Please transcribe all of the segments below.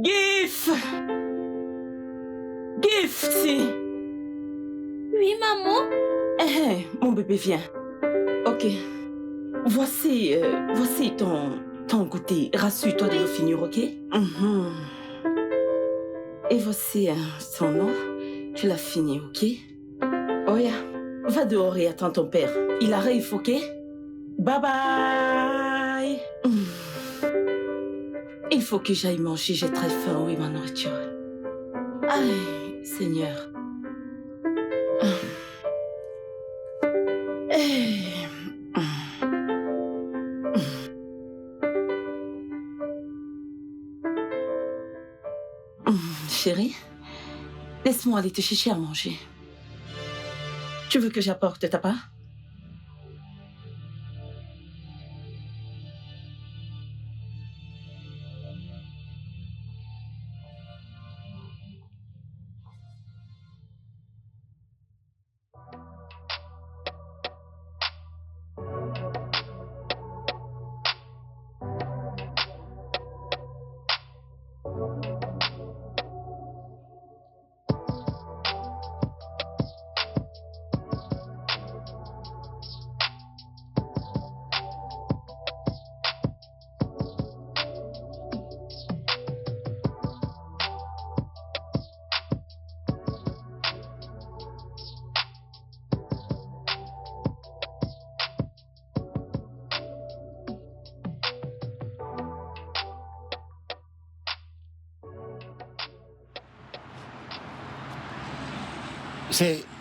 Gif! Gifty! Oui, maman? Mon bébé, viens. Ok. Voici ton goûter. Rassure-toi de le finir, ok? Et voici son eau. Tu l'as fini, ok? Oya, va dehors et attends ton père. Il arrive, ok? Bye bye! Il faut que j'aille manger, j'ai très faim, oui, ma nourriture. Aïe, Seigneur. Chérie, laisse-moi aller te chercher à manger. Tu veux que j'apporte ta part?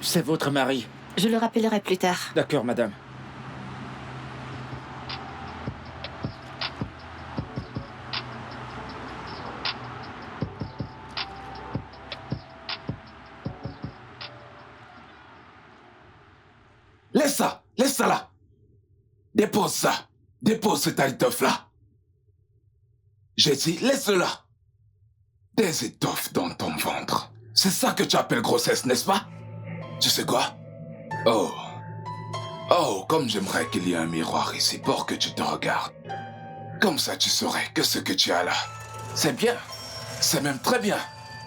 C'est votre mari. Je le rappellerai plus tard. D'accord, madame. Laisse ça là. Dépose ça. Dépose cette étoffe là. J'ai dit, laisse-le là. Des étoffes dans ton ventre. C'est ça que tu appelles grossesse, n'est-ce pas? Tu sais quoi? Oh, comme j'aimerais qu'il y ait un miroir ici pour que tu te regardes. Comme ça, tu saurais que ce que tu as là, c'est bien. C'est même très bien.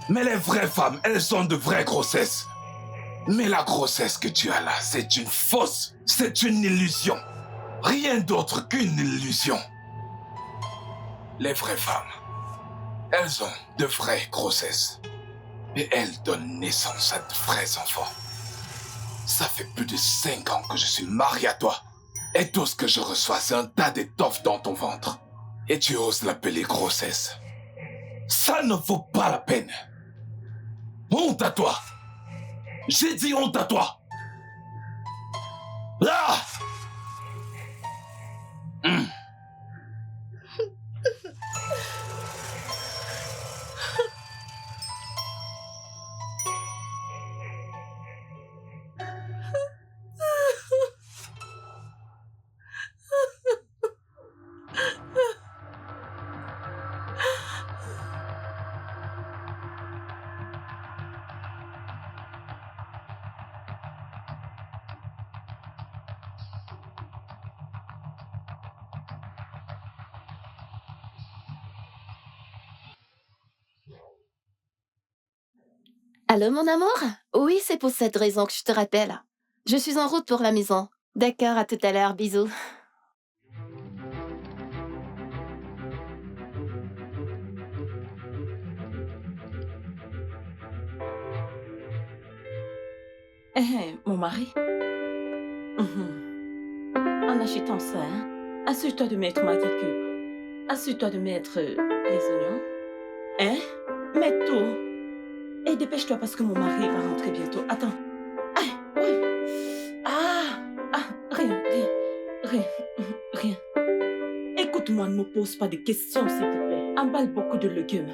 Mais les vraies femmes, elles ont de vraies grossesses. Mais la grossesse que tu as là, c'est une fausse. C'est une illusion. Rien d'autre qu'une illusion. Les vraies femmes, elles ont de vraies grossesses. Et elles donnent naissance à de vrais enfants. Ça fait plus de 5 ans que je suis marié à toi. Et tout ce que je reçois, c'est un tas d'étoffes dans ton ventre. Et tu oses l'appeler grossesse. Ça ne vaut pas la peine. Honte à toi. J'ai dit honte à toi. Ah! Allô, mon amour? Oui, c'est pour cette raison que je te rappelle. Je suis en route pour la maison. D'accord, à tout à l'heure, bisous. Mon mari. Mhm. En achetant ça, hein, assure-toi de mettre ma guécure. Assure-toi de mettre les oignons. Hein? Mets tout. Et dépêche-toi parce que mon mari va rentrer bientôt. Attends. Ah, oui. Rien. Rien. Écoute-moi, ne me pose pas de questions, s'il te plaît. Emballe beaucoup de légumes.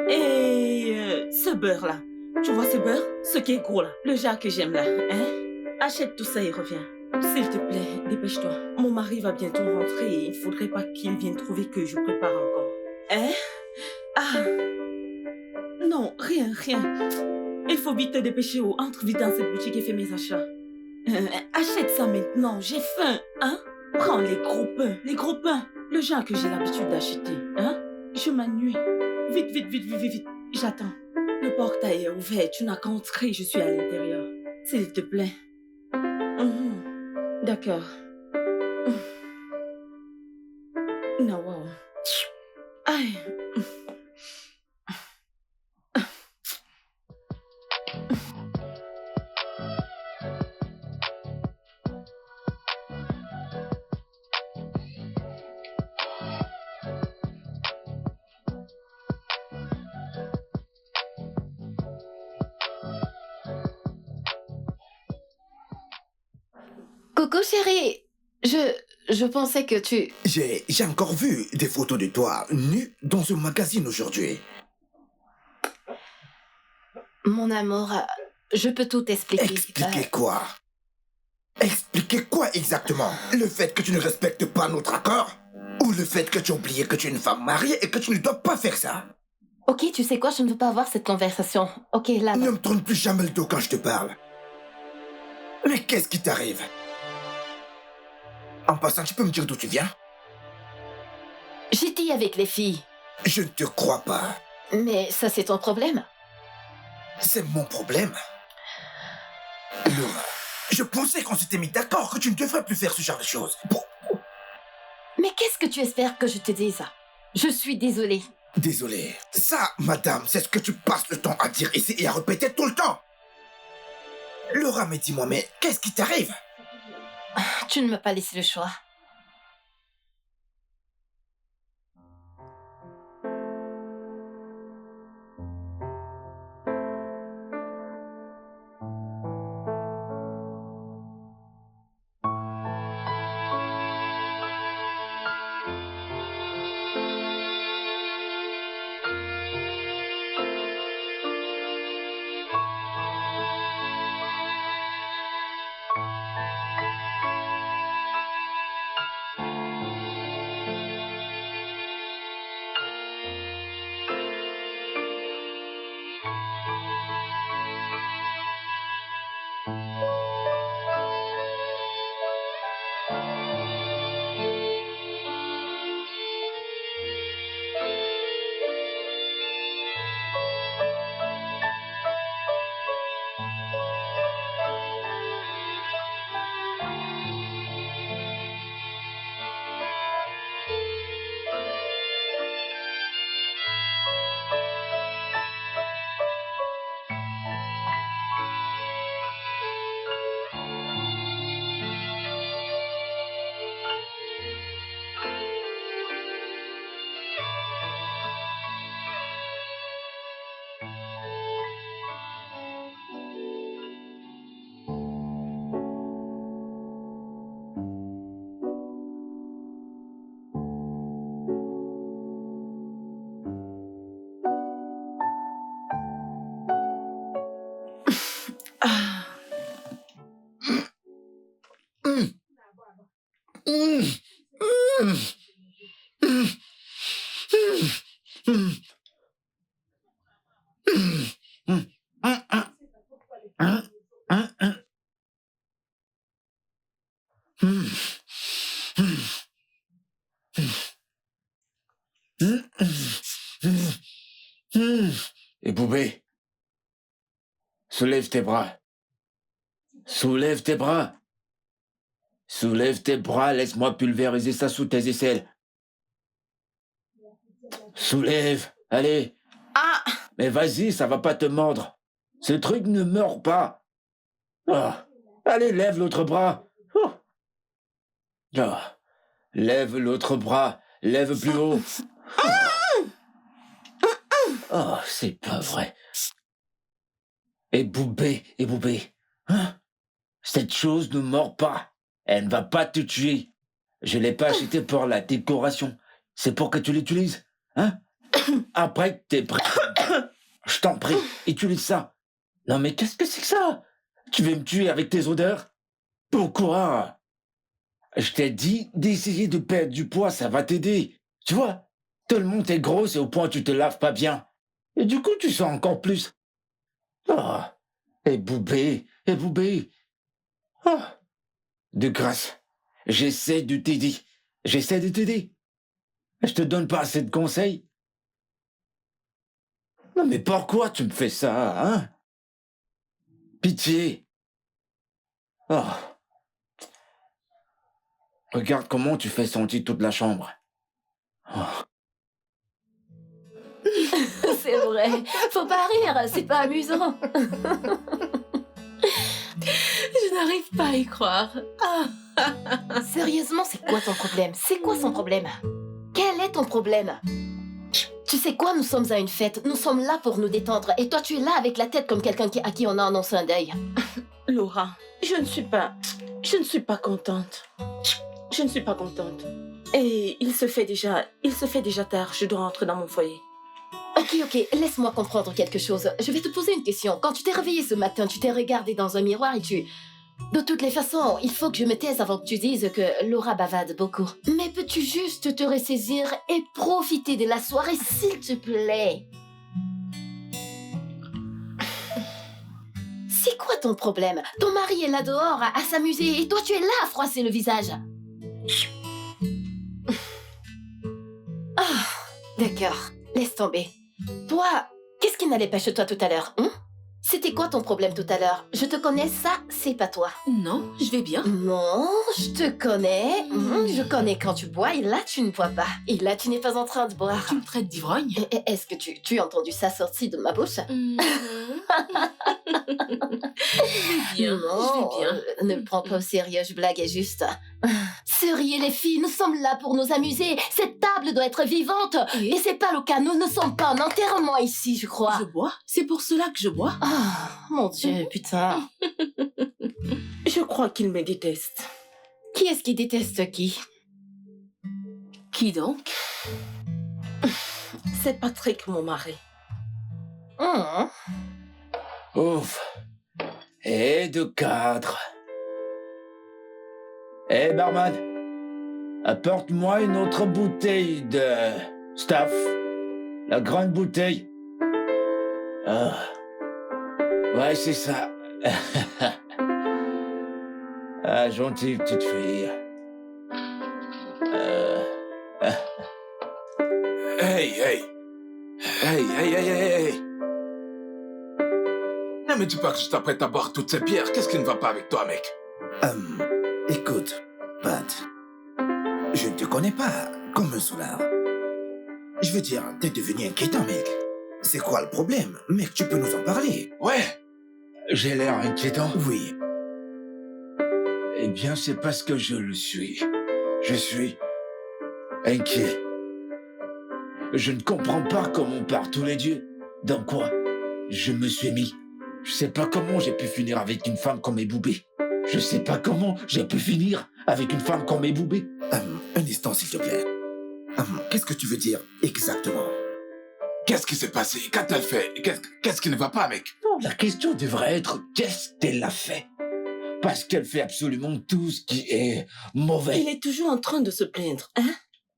Et ce beurre-là. Tu vois ce beurre? Ce qui est gros là. Le genre que j'aime là. Hein? Achète tout ça et reviens. S'il te plaît, dépêche-toi. Mon mari va bientôt rentrer et il faudrait pas qu'il vienne trouver que je prépare encore. Hein? Ah! Non, rien. Il faut vite te dépêcher ou entre vite dans cette boutique et fais mes achats. Achète ça maintenant, j'ai faim, hein? Prends les gros pains. Le genre que j'ai l'habitude d'acheter, hein? Je m'ennuie. Vite. J'attends. Le portail est ouvert, tu n'as qu'à entrer, je suis à l'intérieur. S'il te plaît. D'accord. Non, wow. Aïe. Coucou, chérie. Je pensais que tu... J'ai encore vu des photos de toi nue dans ce magazine aujourd'hui. Mon amour, je peux tout expliquer. Expliquer quoi? Expliquer quoi exactement? Le fait que tu ne respectes pas notre accord? Ou le fait que tu as oublié que tu es une femme mariée et que tu ne dois pas faire ça? Ok, tu sais quoi, je ne veux pas avoir cette conversation. Ok, là... Ne me tourne plus jamais le dos quand je te parle. Mais qu'est-ce qui t'arrive? En passant, tu peux me dire d'où tu viens? J'étais avec les filles. Je ne te crois pas. Mais ça, c'est ton problème. C'est mon problème. Laura, je pensais qu'on s'était mis d'accord que tu ne devrais plus faire ce genre de choses. Bon, Mais qu'est-ce que tu espères que je te dise? Je suis désolée. désolé. Ça, madame, c'est ce que tu passes le temps à dire ici et à répéter tout le temps. Laura, mais dis-moi, mais qu'est-ce qui t'arrive? Tu ne m'as pas laissé le choix. Et Boubé? Soulève tes bras. Soulève tes bras. Soulève tes bras, laisse-moi pulvériser ça sous tes aisselles. Soulève, allez. Ah! Mais vas-y, ça va pas te mordre. Ce truc ne meurt pas. Ah. Allez, lève l'autre bras. Oh. Ah. Lève l'autre bras. Lève plus haut. Oh, c'est pas vrai. Et Boubé. Hein? Cette chose ne mord pas. Elle ne va pas te tuer. Je l'ai pas acheté pour la décoration. C'est pour que tu l'utilises. Hein? Après que t'es prêt. Je t'en prie, utilise ça. Non mais qu'est-ce que c'est que ça? Tu veux me tuer avec tes odeurs? Pourquoi? Je t'ai dit d'essayer de perdre du poids, ça va t'aider. Tu vois? Tout le monde est grosse et au point où tu te laves pas bien. Et du coup, tu sens encore plus. Oh, et Boubé. Oh, de grâce, j'essaie de t'aider. Je te donne pas assez de conseils. Non mais pourquoi tu me fais ça, hein? Pitié. Oh. Regarde comment tu fais sentir toute la chambre. Oh. C'est vrai. Faut pas rire, c'est pas amusant. Je n'arrive pas à y croire. Ah. Sérieusement, c'est quoi ton problème? C'est quoi son problème? Quel est ton problème? Tu sais quoi, nous sommes à une fête, nous sommes là pour nous détendre, et toi tu es là avec la tête comme quelqu'un à qui on a annoncé un deuil. Laura, je ne suis pas contente. Je ne suis pas contente. Et il se fait déjà tard, je dois rentrer dans mon foyer. Ok, laisse-moi comprendre quelque chose. Je vais te poser une question. Quand tu t'es réveillée ce matin, tu t'es regardée dans un miroir et tu... De toutes les façons, il faut que je me taise avant que tu dises que Laura bavade beaucoup. Mais peux-tu juste te ressaisir et profiter de la soirée, s'il te plaît? C'est quoi ton problème? Ton mari est là dehors à s'amuser et toi tu es là à froisser le visage. Ah, d'accord, laisse tomber. Toi, qu'est-ce qui n'allait pas chez toi tout à l'heure, hein? C'était quoi ton problème tout à l'heure? Je te connais, ça, c'est pas toi. Non, je vais bien. Non, je te connais. Je connais quand tu bois et là, tu ne bois pas. Et là, tu n'es pas en train de boire. Tu me traites d'ivrogne? Est-ce que tu as entendu ça sortir de ma bouche? Je vais bien. Ne me prends pas au sérieux, je blaguais juste. Seriez les filles, nous sommes là pour nous amuser. Cette table doit être vivante. Et c'est pas le cas, nous ne sommes pas en enterrement ici, je crois. Je bois? C'est pour cela que je bois? Ah, mon Dieu, putain. Je crois qu'il me déteste. Qui est-ce qui déteste qui? Qui donc? C'est Patrick, mon mari. Ouf. Et de 4. Hé, barman, apporte-moi une autre bouteille de Staff. La grande bouteille. Ah. Ouais, c'est ça. Ah, gentille petite fille. Hey. Non mais dis pas que je t'apprête à boire toutes ces bières. Qu'est-ce qui ne va pas avec toi, mec? Écoute, Pat, je ne te connais pas comme un soulard. Je veux dire, t'es devenu inquiétant, mec. C'est quoi le problème? Mec, tu peux nous en parler. Ouais. J'ai l'air inquiétant. Oui. Eh bien, c'est parce que je le suis. Je suis inquiet. Je ne comprends pas comment on part tous les dieux. Dans quoi je me suis mis. Je sais pas comment j'ai pu finir avec une femme comme Boubé. Je sais pas comment j'ai pu finir avec une femme comme Boubé. Un instant, s'il te plaît. Qu'est-ce que tu veux dire exactement? Qu'est-ce qui s'est passé? Qu'a-t-elle fait? Qu'est-ce qui ne va pas, mec? Non, la question devrait être qu'est-ce qu'elle a fait? Parce qu'elle fait absolument tout ce qui est mauvais. Il est toujours en train de se plaindre, hein?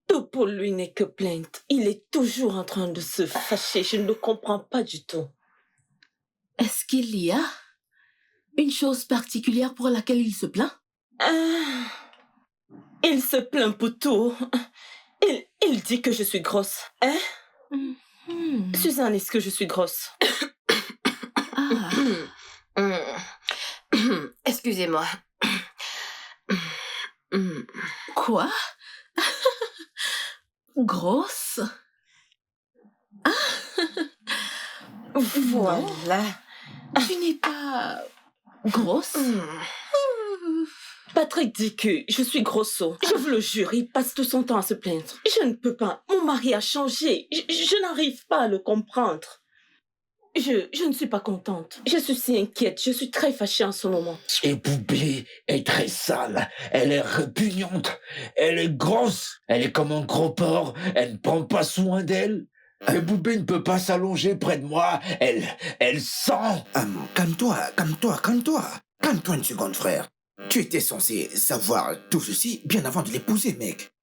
Tout pour lui n'est que plainte. Il est toujours en train de se fâcher. Je ne le comprends pas du tout. Est-ce qu'il y a une chose particulière pour laquelle il se plaint? Il se plaint pour tout. Il dit que je suis grosse. Hein? Suzanne, est-ce que je suis grosse? Excusez-moi. Quoi? Grosse? Voilà. Tu n'es pas grosse? Patrick dit que je suis grosso. Je vous le jure, il passe tout son temps à se plaindre. Je ne peux pas. Mon mari a changé. Je n'arrive pas à le comprendre. Je ne suis pas contente. Je suis si inquiète. Je suis très fâchée en ce moment. Et Boubé est très sale. Elle est répugnante. Elle est grosse. Elle est comme un gros porc. Elle ne prend pas soin d'elle. Et Boubé ne peut pas s'allonger près de moi. Elle sent. Calme-toi. Calme-toi une seconde, frère. Tu étais censé savoir tout ceci bien avant de l'épouser, mec.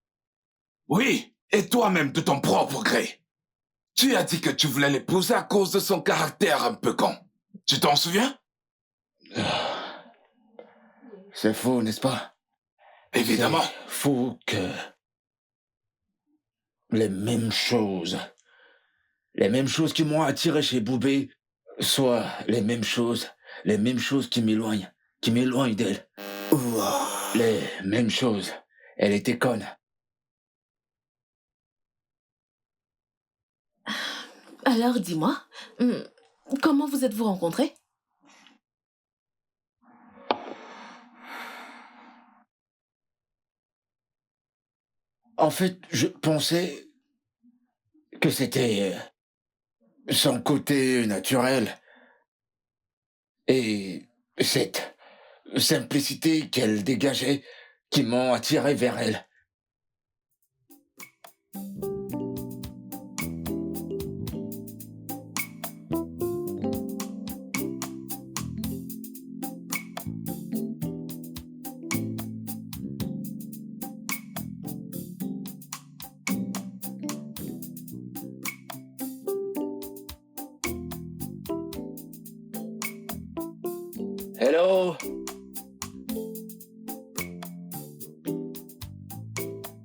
Oui, et toi-même de ton propre gré. Tu as dit que tu voulais l'épouser à cause de son caractère un peu con. Tu t'en souviens? C'est faux, n'est-ce pas? Évidemment. C'est faux que les mêmes choses qui m'ont attiré chez Boubé soient les mêmes choses qui m'éloignent d'elle. Ouah. Les mêmes choses. Elle était conne. Alors dis-moi, comment vous êtes-vous rencontrés? En fait, je pensais que c'était son côté naturel et cette simplicité qu'elle dégageait qui m'ont attiré vers elle. Hello?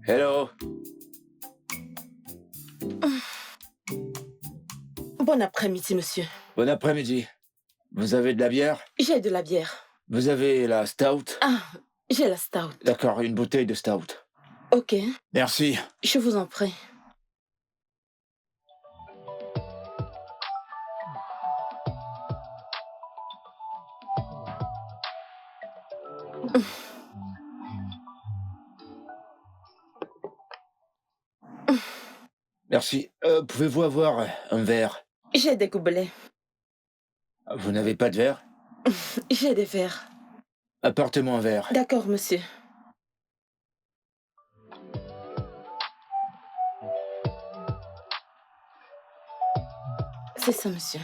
Hello? Bon après-midi, monsieur. Bon après-midi. Vous avez de la bière? J'ai de la bière. Vous avez la stout? Ah, j'ai la stout. D'accord, une bouteille de stout. Ok, Merci. je vous en prie. Merci. Pouvez-vous avoir un verre? J'ai des gobelets. Vous n'avez pas de verre? J'ai des verres. Apportez-moi un verre. D'accord, monsieur. C'est ça, monsieur.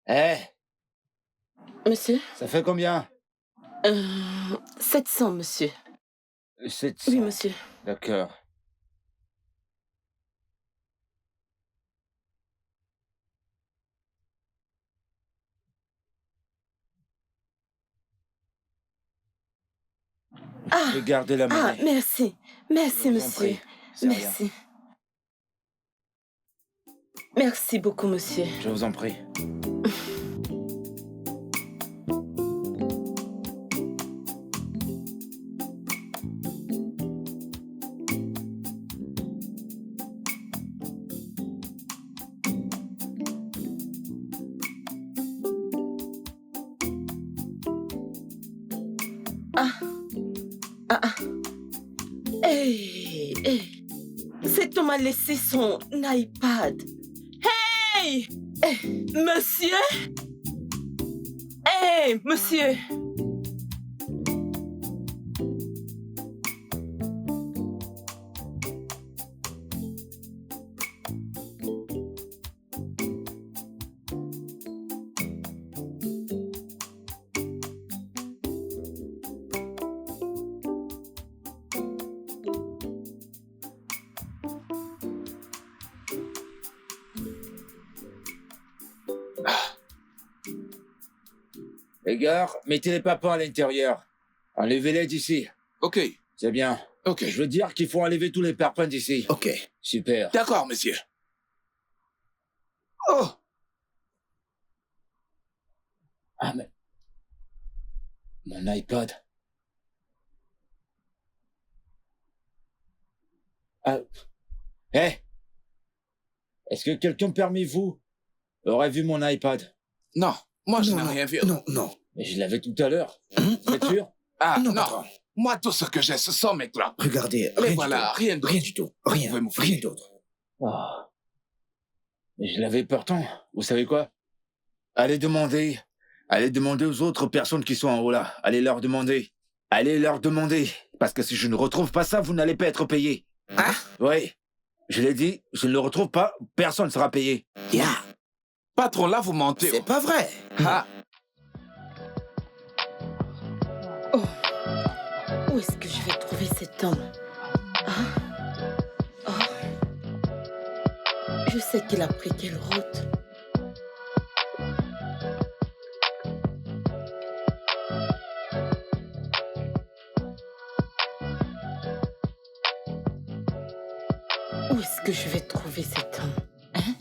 Eh, Monsieur? ça fait combien? 700, monsieur. 700. Oui, monsieur. D'accord. Ah, Regardez la ah, monnaie. merci. Merci, Je vous en monsieur. prie. C'est rien. Merci. Merci beaucoup, monsieur. Je vous en prie. Hey, hey. Cet homme a laissé son iPad. Hey! Hey, monsieur? Hey, monsieur! Les gars, mettez les papas à l'intérieur. Enlevez-les d'ici. Ok, C'est bien. ok. Je veux dire qu'il faut enlever tous les parpaings d'ici. Ok. Super. D'accord, monsieur. Oh, Ah, mais... Mon iPod. Ah... Hé! Est-ce que quelqu'un parmi vous aurait vu mon iPad? non, moi je Non, n'ai non, rien vu. Non, non. Mais je l'avais tout à l'heure. Vous êtes sûr? Ah, Non, non. patron. Moi, tout ce que j'ai, ce sont mes clopes. Regardez, Mais rien voilà, du tout. rien d'autre. Rien du tout. Vous Rien, pouvez m'ouvrir. rien d'autre. Ah. Mais je l'avais pourtant. Vous savez quoi? Allez demander aux autres personnes qui sont en haut là. Allez leur demander. Allez leur demander. Parce que si je ne retrouve pas ça, vous n'allez pas être payé. Ah, Oui. Je l'ai dit, je ne le retrouve pas, personne ne sera payé. ya. Patron, là, vous mentez. C'est pas vrai. Ah, Où est-ce que je vais trouver cet homme? Ah. Oh. Je sais qu'il a pris quelle route. Où est-ce que je vais trouver cet homme? Hein?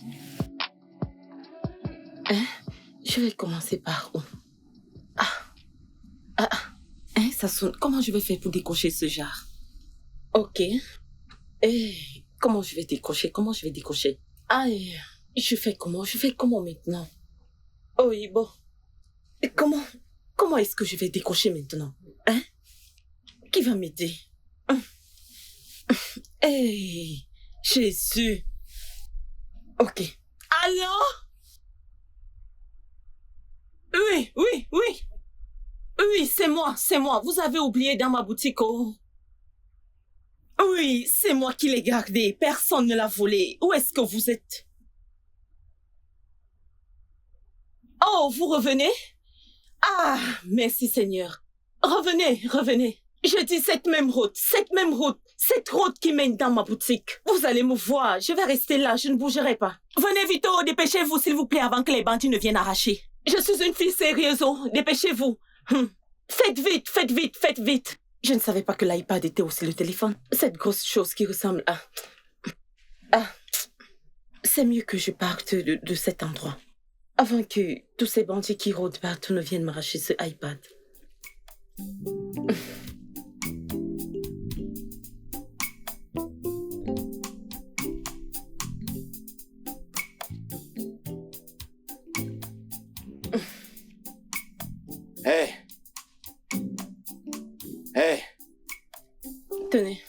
Hein? Je vais commencer par où? Hein, ça sonne. Comment je vais faire pour décocher ce jar? Ok. Comment je vais décocher? Comment je vais décocher? Je fais comment maintenant? Oui, bon. Et comment est-ce que je vais décocher maintenant? Hein? Qui va m'aider? Jésus. Ok. Allô? Oui. Oui, c'est moi. Vous avez oublié dans ma boutique, oh. Oui, c'est moi qui l'ai gardé. Personne ne l'a volé. Où est-ce que vous êtes? Oh, vous revenez? Ah, merci Seigneur. Revenez. Je dis cette route qui mène dans ma boutique. Vous allez me voir, je vais rester là, je ne bougerai pas. Venez vite, oh, dépêchez-vous s'il vous plaît avant que les bandits ne viennent arracher. Je suis une fille sérieuse, oh, dépêchez-vous. Faites vite. Je ne savais pas que l'iPad était aussi le téléphone. Cette grosse chose qui ressemble à... C'est mieux que je parte de cet endroit. Avant que tous ces bandits qui rôdent partout ne viennent m'arracher ce iPad. Hé! Tenez.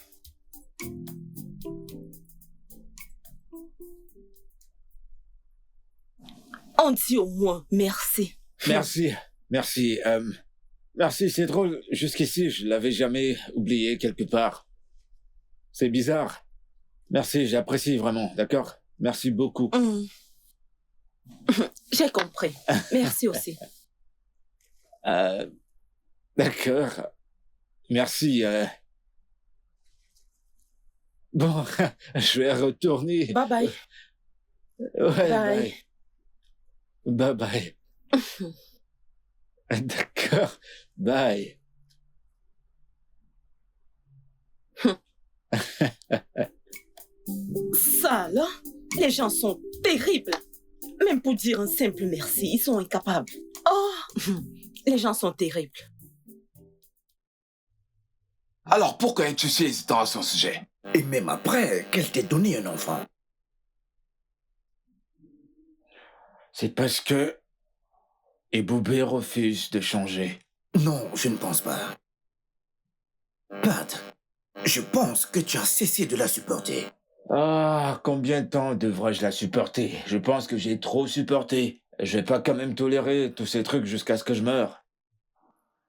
On dit au moins merci. Merci. Merci, c'est drôle. Jusqu'ici, je l'avais jamais oublié quelque part. C'est bizarre. Merci, j'apprécie vraiment, d'accord? Merci beaucoup. J'ai compris. Merci aussi. D'accord. Merci. Bon, je vais retourner. Bye bye. Ouais, bye. D'accord. Bye. Ça, là, les gens sont terribles. Même pour dire un simple merci, ils sont incapables. Oh, les gens sont terribles. alors pourquoi es-tu si hésitant à son sujet? Et même après, qu'elle t'ait donné un enfant. C'est parce que Eboubé refuse de changer. Non, je ne pense pas. Pat, je pense que tu as cessé de la supporter. Ah, combien de temps devrais-je la supporter? Je pense que j'ai trop supporté. Je vais pas quand même tolérer tous ces trucs jusqu'à ce que je meure.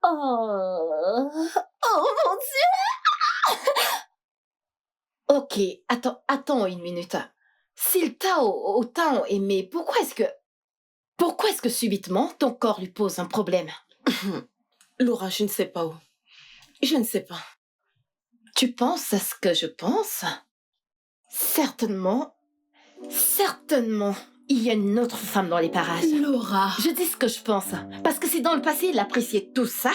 Oh mon Dieu! Ok, attends une minute. S'il t'a autant aimé, pourquoi est-ce que subitement ton corps lui pose un problème? Laura, je ne sais pas où. Je ne sais pas. Tu penses à ce que je pense? Certainement. il y a une autre femme dans les parages. Laura. Je dis ce que je pense, parce que si dans le passé il appréciait tout ça,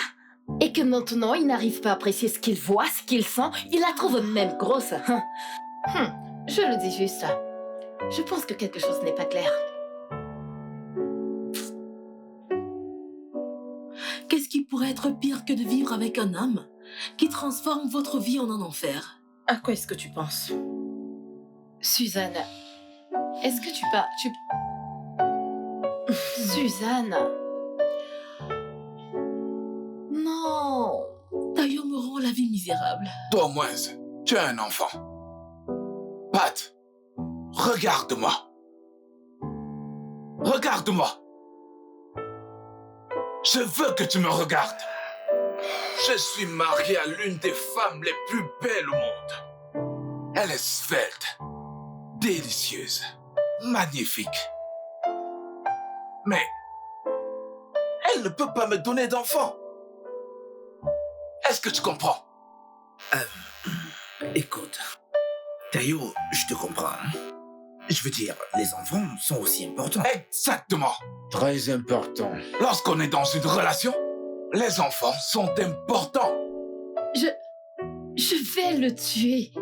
et que maintenant il n'arrive pas à apprécier ce qu'il voit, ce qu'il sent, il la trouve même grosse. Je le dis juste. Je pense que quelque chose n'est pas clair. Qu'est-ce qui pourrait être pire que de vivre avec un homme qui transforme votre vie en un enfer? À quoi est-ce que tu penses? Suzanne, est-ce que Suzanne. Non. Tayo me rend la vie misérable. Toi au moins, tu as un enfant. Pat, regarde-moi. Regarde-moi. Je veux que tu me regardes. Je suis marié à l'une des femmes les plus belles au monde. Elle est svelte, délicieuse, magnifique. Mais elle ne peut pas me donner d'enfant. Est-ce que tu comprends? Écoute, Tayo, je te comprends. Je veux dire, les enfants sont aussi importants. Exactement. Très important. Lorsqu'on est dans une relation, les enfants sont importants. Je vais le tuer.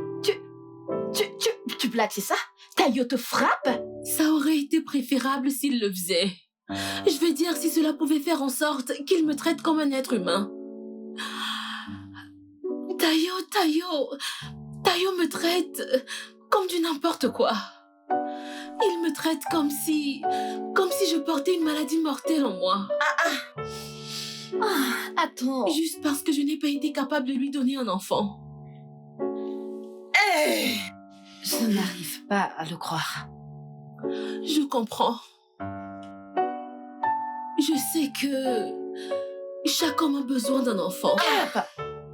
Tu blagues, c'est ça? Tayo te frappe? Ça aurait été préférable s'il le faisait. Je veux dire, si cela pouvait faire en sorte qu'il me traite comme un être humain. Tayo me traite comme du n'importe quoi. Il me traite comme si je portais une maladie mortelle en moi. Attends. Juste parce que je n'ai pas été capable de lui donner un enfant. Je n'arrive pas à le croire. Je comprends. Je sais que chaque homme a besoin d'un enfant.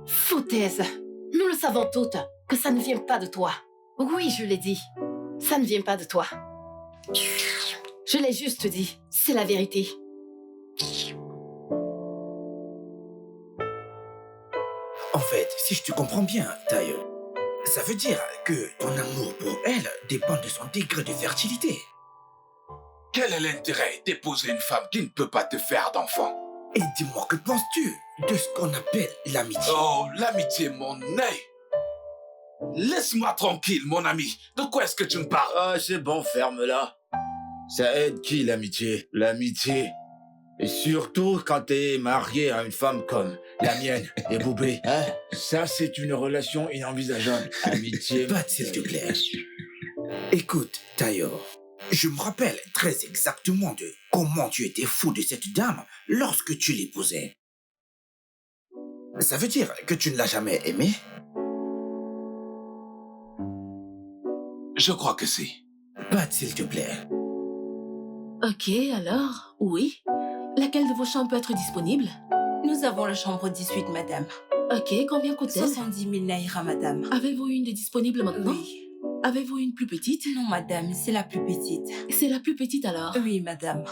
Foutaise. Nous le savons toutes, que ça ne vient pas de toi. Oui, je l'ai dit. Ça ne vient pas de toi. Je l'ai juste dit. C'est la vérité. En fait, si je te comprends bien, Tayo, ça veut dire que ton amour pour elle dépend de son degré de fertilité. Quel est l'intérêt d'épouser une femme qui ne peut pas te faire d'enfant? Et dis-moi, que penses-tu de ce qu'on appelle l'amitié? Oh, l'amitié, mon nez. Laisse-moi tranquille, mon ami. De quoi est-ce que tu me parles? Ah, c'est bon, ferme-la. Ça aide qui, l'amitié? L'amitié. Et surtout quand t'es marié à une femme comme la mienne et Boubé. Hein? Ça, c'est une relation inenvisageable. Amitié. Pat, s'il te plaît. Écoute, Tayo, je me rappelle très exactement de comment tu étais fou de cette dame lorsque tu l'épousais. Ça veut dire que tu ne l'as jamais aimée? Je crois que si. Pat, s'il te plaît. Ok, alors, oui. Laquelle de vos chambres peut être disponible? Nous avons la chambre 18, madame. Ok, combien coûte-t-elle? 70 000 naira, madame. Avez-vous une de disponible maintenant? Oui. Avez-vous une plus petite? Non, madame, c'est la plus petite. C'est la plus petite alors? Oui, madame.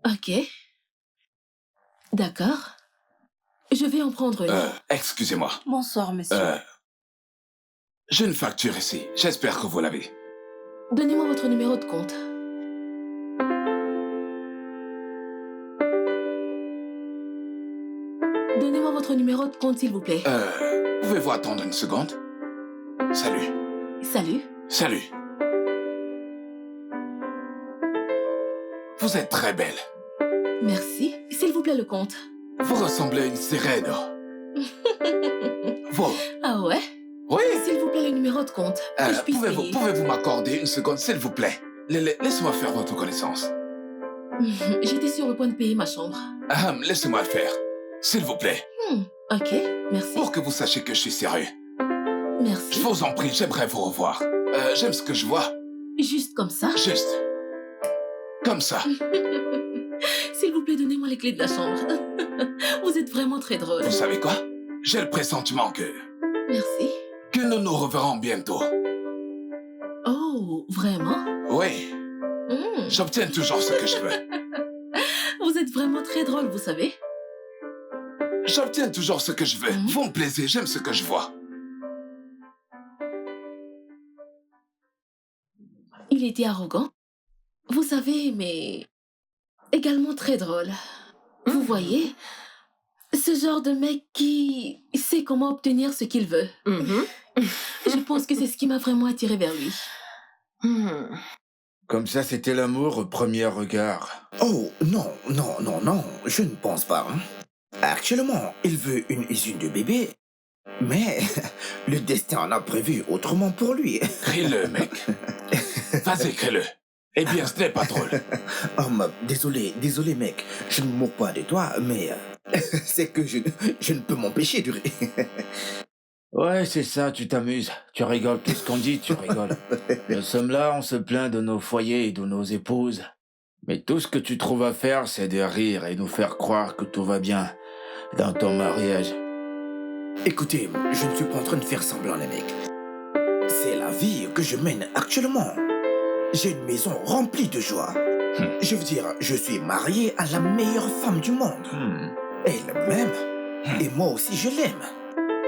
Ok. D'accord. Je vais en prendre une. Excusez-moi. Bonsoir, monsieur. J'ai une facture ici. J'espère que vous l'avez. Donnez-moi votre numéro de compte. Donnez-moi votre numéro de compte, s'il vous plaît. Pouvez-vous attendre une seconde? Salut. Salut. Salut. Vous êtes très belle. Merci. S'il vous plaît, le compte. Vous ressemblez à une sirène. Vous. Ah ouais? Oui. S'il vous plaît, le numéro de compte. Que je puisse payer. Pouvez-vous m'accorder une seconde, s'il vous plaît? Laissez-moi faire votre connaissance. J'étais sur le point de payer ma chambre. Laissez-moi le faire. S'il vous plaît. Ok, merci. Pour que vous sachiez que je suis sérieux. Merci. Je vous en prie, j'aimerais vous revoir. J'aime ce que je vois. Juste comme ça? Juste. Comme ça. S'il vous plaît, donnez-moi les clés de la chambre. Vous êtes vraiment très drôle. Vous savez quoi? J'ai le pressentiment Merci. que nous nous reverrons bientôt. Oh, vraiment? Oui. J'obtiens toujours ce que je veux. Vous êtes vraiment très drôle, vous savez. J'obtiens toujours ce que je veux. Vous me plaisez, j'aime ce que je vois. Il était arrogant. Vous savez, mais également très drôle. Vous voyez, ce genre de mec qui sait comment obtenir ce qu'il veut. Mhm. Je pense que c'est ce qui m'a vraiment attiré vers lui. Hmm. Comme ça, c'était l'amour au premier regard. Oh, non, non, non, non, je ne pense pas. Hein. Actuellement, il veut une usine de bébé, mais le destin en a prévu autrement pour lui. Crie-le, mec. Vas-y, crie-le. Eh bien, ce n'est pas drôle. Oh, désolé, mec, je ne me moque pas de toi, mais c'est que je ne peux m'empêcher de rire. Ouais, c'est ça, tu t'amuses. Tu rigoles, tout ce qu'on dit, tu rigoles. Nous sommes là, on se plaint de nos foyers et de nos épouses. Mais tout ce que tu trouves à faire, c'est de rire et nous faire croire que tout va bien dans ton mariage. Écoutez, je ne suis pas en train de faire semblant, les mecs. C'est la vie que je mène actuellement. J'ai une maison remplie de joie. Je veux dire, je suis marié à la meilleure femme du monde. Elle m'aime, et moi aussi je l'aime.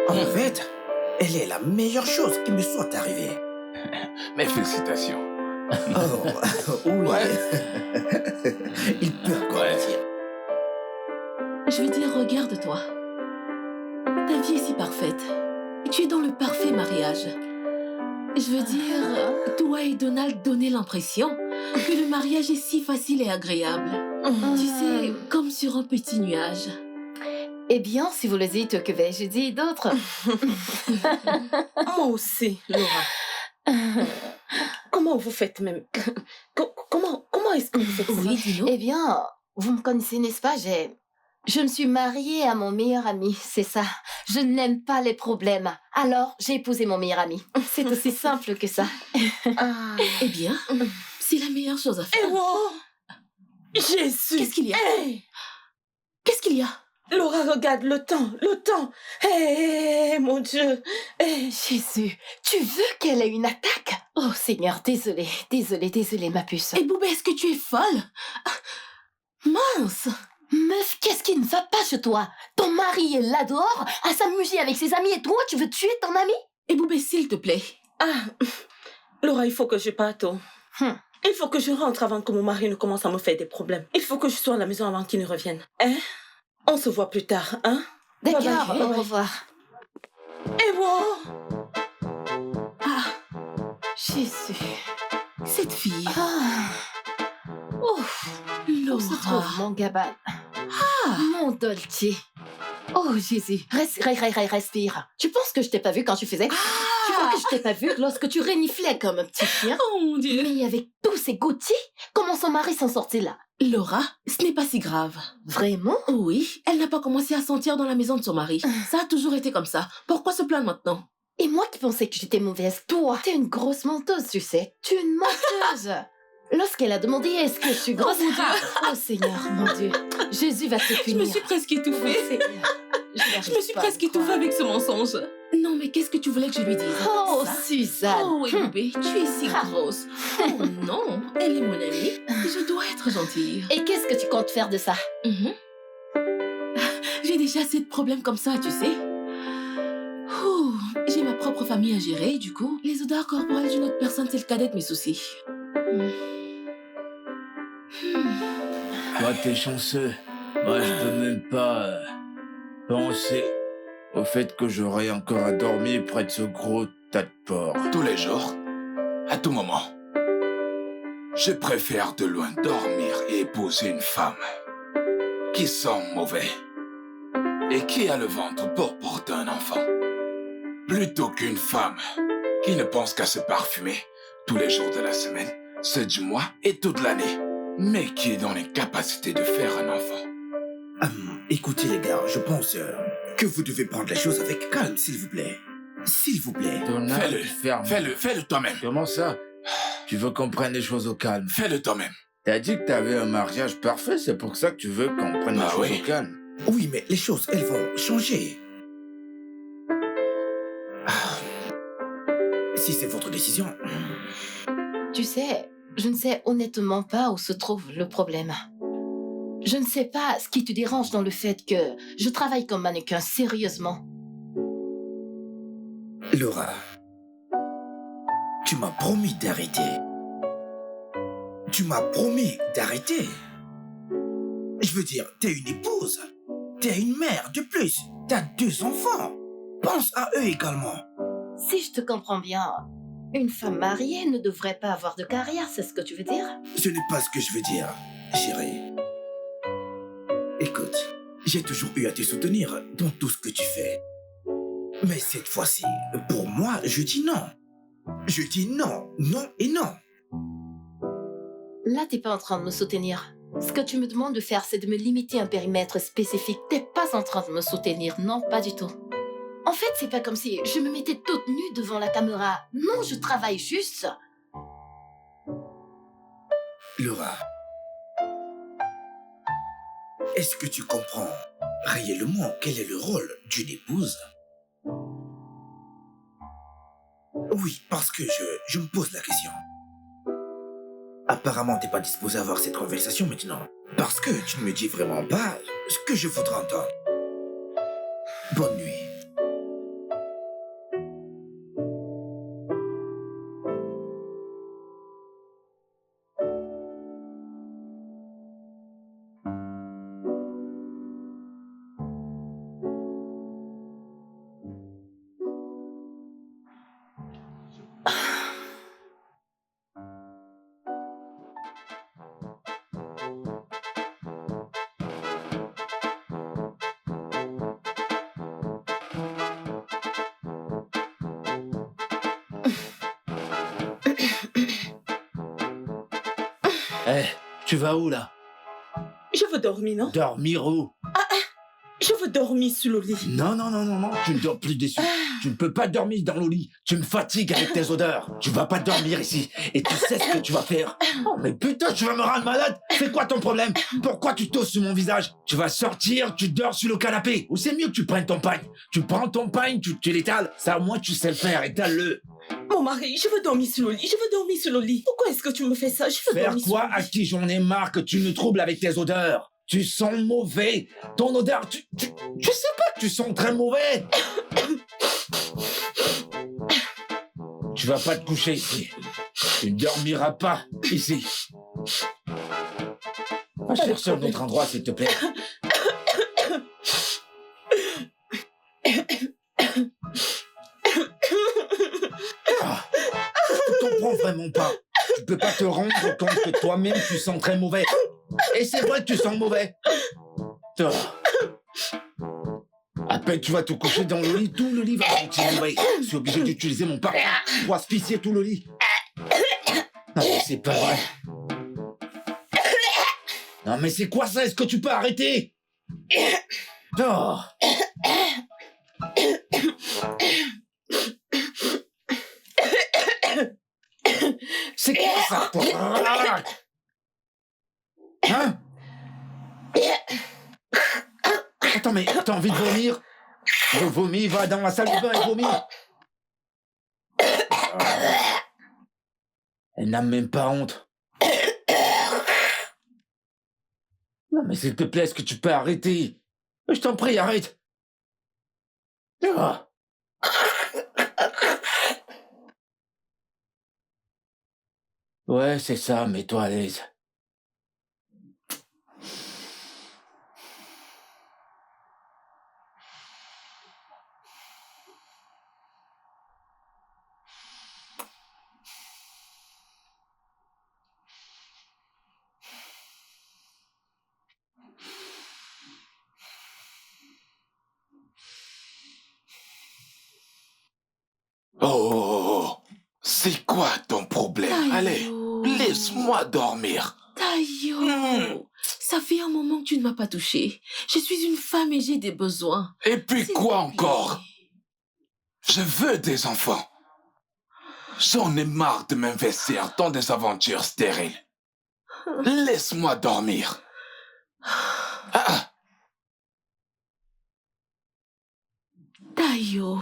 En fait, elle est la meilleure chose qui me soit arrivée. Mes félicitations. Oh, oui. Il peut encore Ouais. dire. Je veux dire, regarde-toi. Ta vie est si parfaite. Tu es dans le parfait mariage. Je veux dire, toi et Donald donnaient l'impression que le mariage est si facile et agréable. Tu sais, comme sur un petit nuage. Eh bien, si vous le dites, que vais-je dire d'autre? Moi aussi, Laura. Comment vous faites même? Comment est-ce que vous faites ça? Oui, dis-nous. Eh bien, vous me connaissez, n'est-ce pas? Je me suis mariée à mon meilleur ami, c'est ça. Je n'aime pas les problèmes. Alors, j'ai épousé mon meilleur ami. C'est aussi simple que ça. Ah. Eh bien, c'est la meilleure chose à Eh faire. wow! Jésus! Qu'est-ce qu'il y a? Hey! Qu'est-ce qu'il y a? Laura, regarde le temps! Hey, mon Dieu! Hey. Jésus, tu veux qu'elle ait une attaque? Oh Seigneur, désolée, ma puce. Et Boubé, est-ce que tu es folle? Mince! Meuf, qu'est-ce qui ne va pas chez toi? Ton mari est là dehors, à s'amuser avec ses amis et toi, tu veux tuer ton ami? Et Boubé, s'il te plaît. Ah, Laura, il faut que je parte. Il faut que je rentre avant que mon mari ne commence à me faire des problèmes. Il faut que je sois à la maison avant qu'il ne revienne. Hein? On se voit plus tard, hein? D'accord, Bye bye. au revoir. Eh wow! Ah, Jésus. cette fille. Ah. Ouf. Où se trouve Laura. mon gabane? Mon Dolce. Oh Jésus, respire. Tu penses que je t'ai pas vu quand tu faisais? Tu crois que je t'ai pas vu lorsque tu reniflais comme un petit chien? Oh mon Dieu. Mais avec tous ces goûtis, comment son mari s'en sortit là? Laura, ce n'est pas si grave. Vraiment? Oui, elle n'a pas commencé à sentir dans la maison de son mari. Ça a toujours été comme ça. Pourquoi se plaindre maintenant? Et moi qui pensais que j'étais mauvaise, toi, t'es une grosse menteuse, tu sais. Tu es une menteuse. Lorsqu'elle a demandé est-ce que je suis grosse, mon Dieu. oh Seigneur, mon Dieu, Jésus va te Je punir. me suis presque Oh, étouffée. Seigneur, Je me suis presque étouffée avec ce mensonge. Non, mais qu'est-ce que tu voulais que je lui dise? Oh Ça? Suzanne. Oh oui, bébé, tu es si grosse. Oh non, elle est mon amie. Je dois être gentille. Et qu'est-ce que tu comptes faire de ça? Mhm. J'ai déjà assez de problèmes comme ça, tu sais. Ouh, j'ai ma propre famille à gérer, du coup, les odeurs corporelles d'une autre personne, c'est le cadet de mes soucis. Toi, t'es chanceux. Moi, je peux même pas penser au fait que j'aurais encore à dormir près de ce gros tas de porc. Tous les jours, à tout moment. Je préfère de loin dormir et épouser une femme qui sent mauvais et qui a le ventre pour porter un enfant, plutôt qu'une femme qui ne pense qu'à se parfumer tous les jours de la semaine, ceux du mois et toute l'année, mais qui est dans l'incapacité de faire un enfant. Écoutez les gars, je pense que vous devez prendre les choses avec calme, s'il vous plaît. S'il vous plaît. Donald, Fais-le, ferme. fais-le toi-même. Comment ça? Tu veux qu'on prenne les choses au calme? Fais-le toi-même. T'as dit que t'avais un mariage parfait, c'est pour ça que tu veux qu'on prenne les Ah choses oui. au calme. Oui, mais les choses, elles vont changer. Ah. Si c'est votre décision. Tu sais, je ne sais honnêtement pas où se trouve le problème. Je ne sais pas ce qui te dérange dans le fait que je travaille comme mannequin, sérieusement. Laura, tu m'as promis d'arrêter. Tu m'as promis d'arrêter. Je veux dire, t'es une épouse. T'es une mère de plus. T'as 2 enfants. Pense à eux également. Si je te comprends bien, une femme mariée ne devrait pas avoir de carrière, c'est ce que tu veux dire? Ce n'est pas ce que je veux dire, chérie. Écoute, j'ai toujours eu à te soutenir dans tout ce que tu fais. Mais cette fois-ci, pour moi, je dis non. Je dis non, non et non. Là, t'es pas en train de me soutenir. Ce que tu me demandes de faire, c'est de me limiter à un périmètre spécifique. T'es pas en train de me soutenir, non, pas du tout. En fait, c'est pas comme si je me mettais toute nue devant la caméra. Non, je travaille juste. Laura, est-ce que tu comprends réellement quel est le rôle d'une épouse? Oui, parce que je me pose la question. Apparemment, t'es pas disposé à avoir cette conversation maintenant. Parce que tu ne me dis vraiment pas ce que je voudrais entendre. Bonne nuit. Eh, tu vas où là? Je veux dormir, non? Dormir où? Je veux dormir sur le lit. Non, tu ne dors plus dessus. Tu ne peux pas dormir dans le lit. Tu me fatigues avec tes odeurs. Tu vas pas dormir ici. Et tu sais ce que tu vas faire. Oh, mais putain, tu vas me rendre malade. C'est quoi ton problème? Pourquoi tu tosses sur mon visage? Tu vas sortir, tu dors sur le canapé. Ou c'est mieux que tu prennes ton pagne. Tu prends ton pagne, tu l'étales. Ça, au moins, tu sais le faire. Étale-le. Mon mari, je veux dormir sur le lit. Je veux dormir sur le lit. Pourquoi est-ce que tu me fais ça? Je veux Faire dormir quoi? sur le À lit. qui j'en ai marre que tu me troubles avec tes odeurs? Tu sens mauvais. Ton odeur, tu sais pas que tu sens très mauvais. Tu vas pas te coucher ici. Tu ne dormiras pas ici. Va chercher un autre endroit, s'il te plaît. Ah, tu comprends vraiment pas. Tu peux pas te rendre compte que toi-même tu sens très mauvais. Et c'est vrai que tu sens mauvais. Ah. À peine tu vas te coucher dans le lit, tout le lit va sentir mauvais. Je suis obligé d'utiliser mon parfum pour asphyxier tout le lit. Non mais c'est pas vrai. Non mais c'est quoi ça? Est-ce que tu peux arrêter? Oh. C'est quoi ça? Hein? Attends, mais t'as envie de vomir? Vomis, va dans la salle de bain et vomis. Elle n'a même pas honte. Non, mais s'il te plaît, est-ce que tu peux arrêter? Je t'en prie, arrête. Ah. Ouais, c'est ça, mets-toi à l'aise. Oh, c'est quoi ton problème? Tayo. Allez, laisse-moi dormir. Tayo, ça fait un moment que tu ne m'as pas touché. Je suis une femme et j'ai des besoins. Et puis S'il quoi te plaît. encore? Je veux des enfants. J'en ai marre de m'investir dans des aventures stériles. Laisse-moi dormir. Ah, Tayo.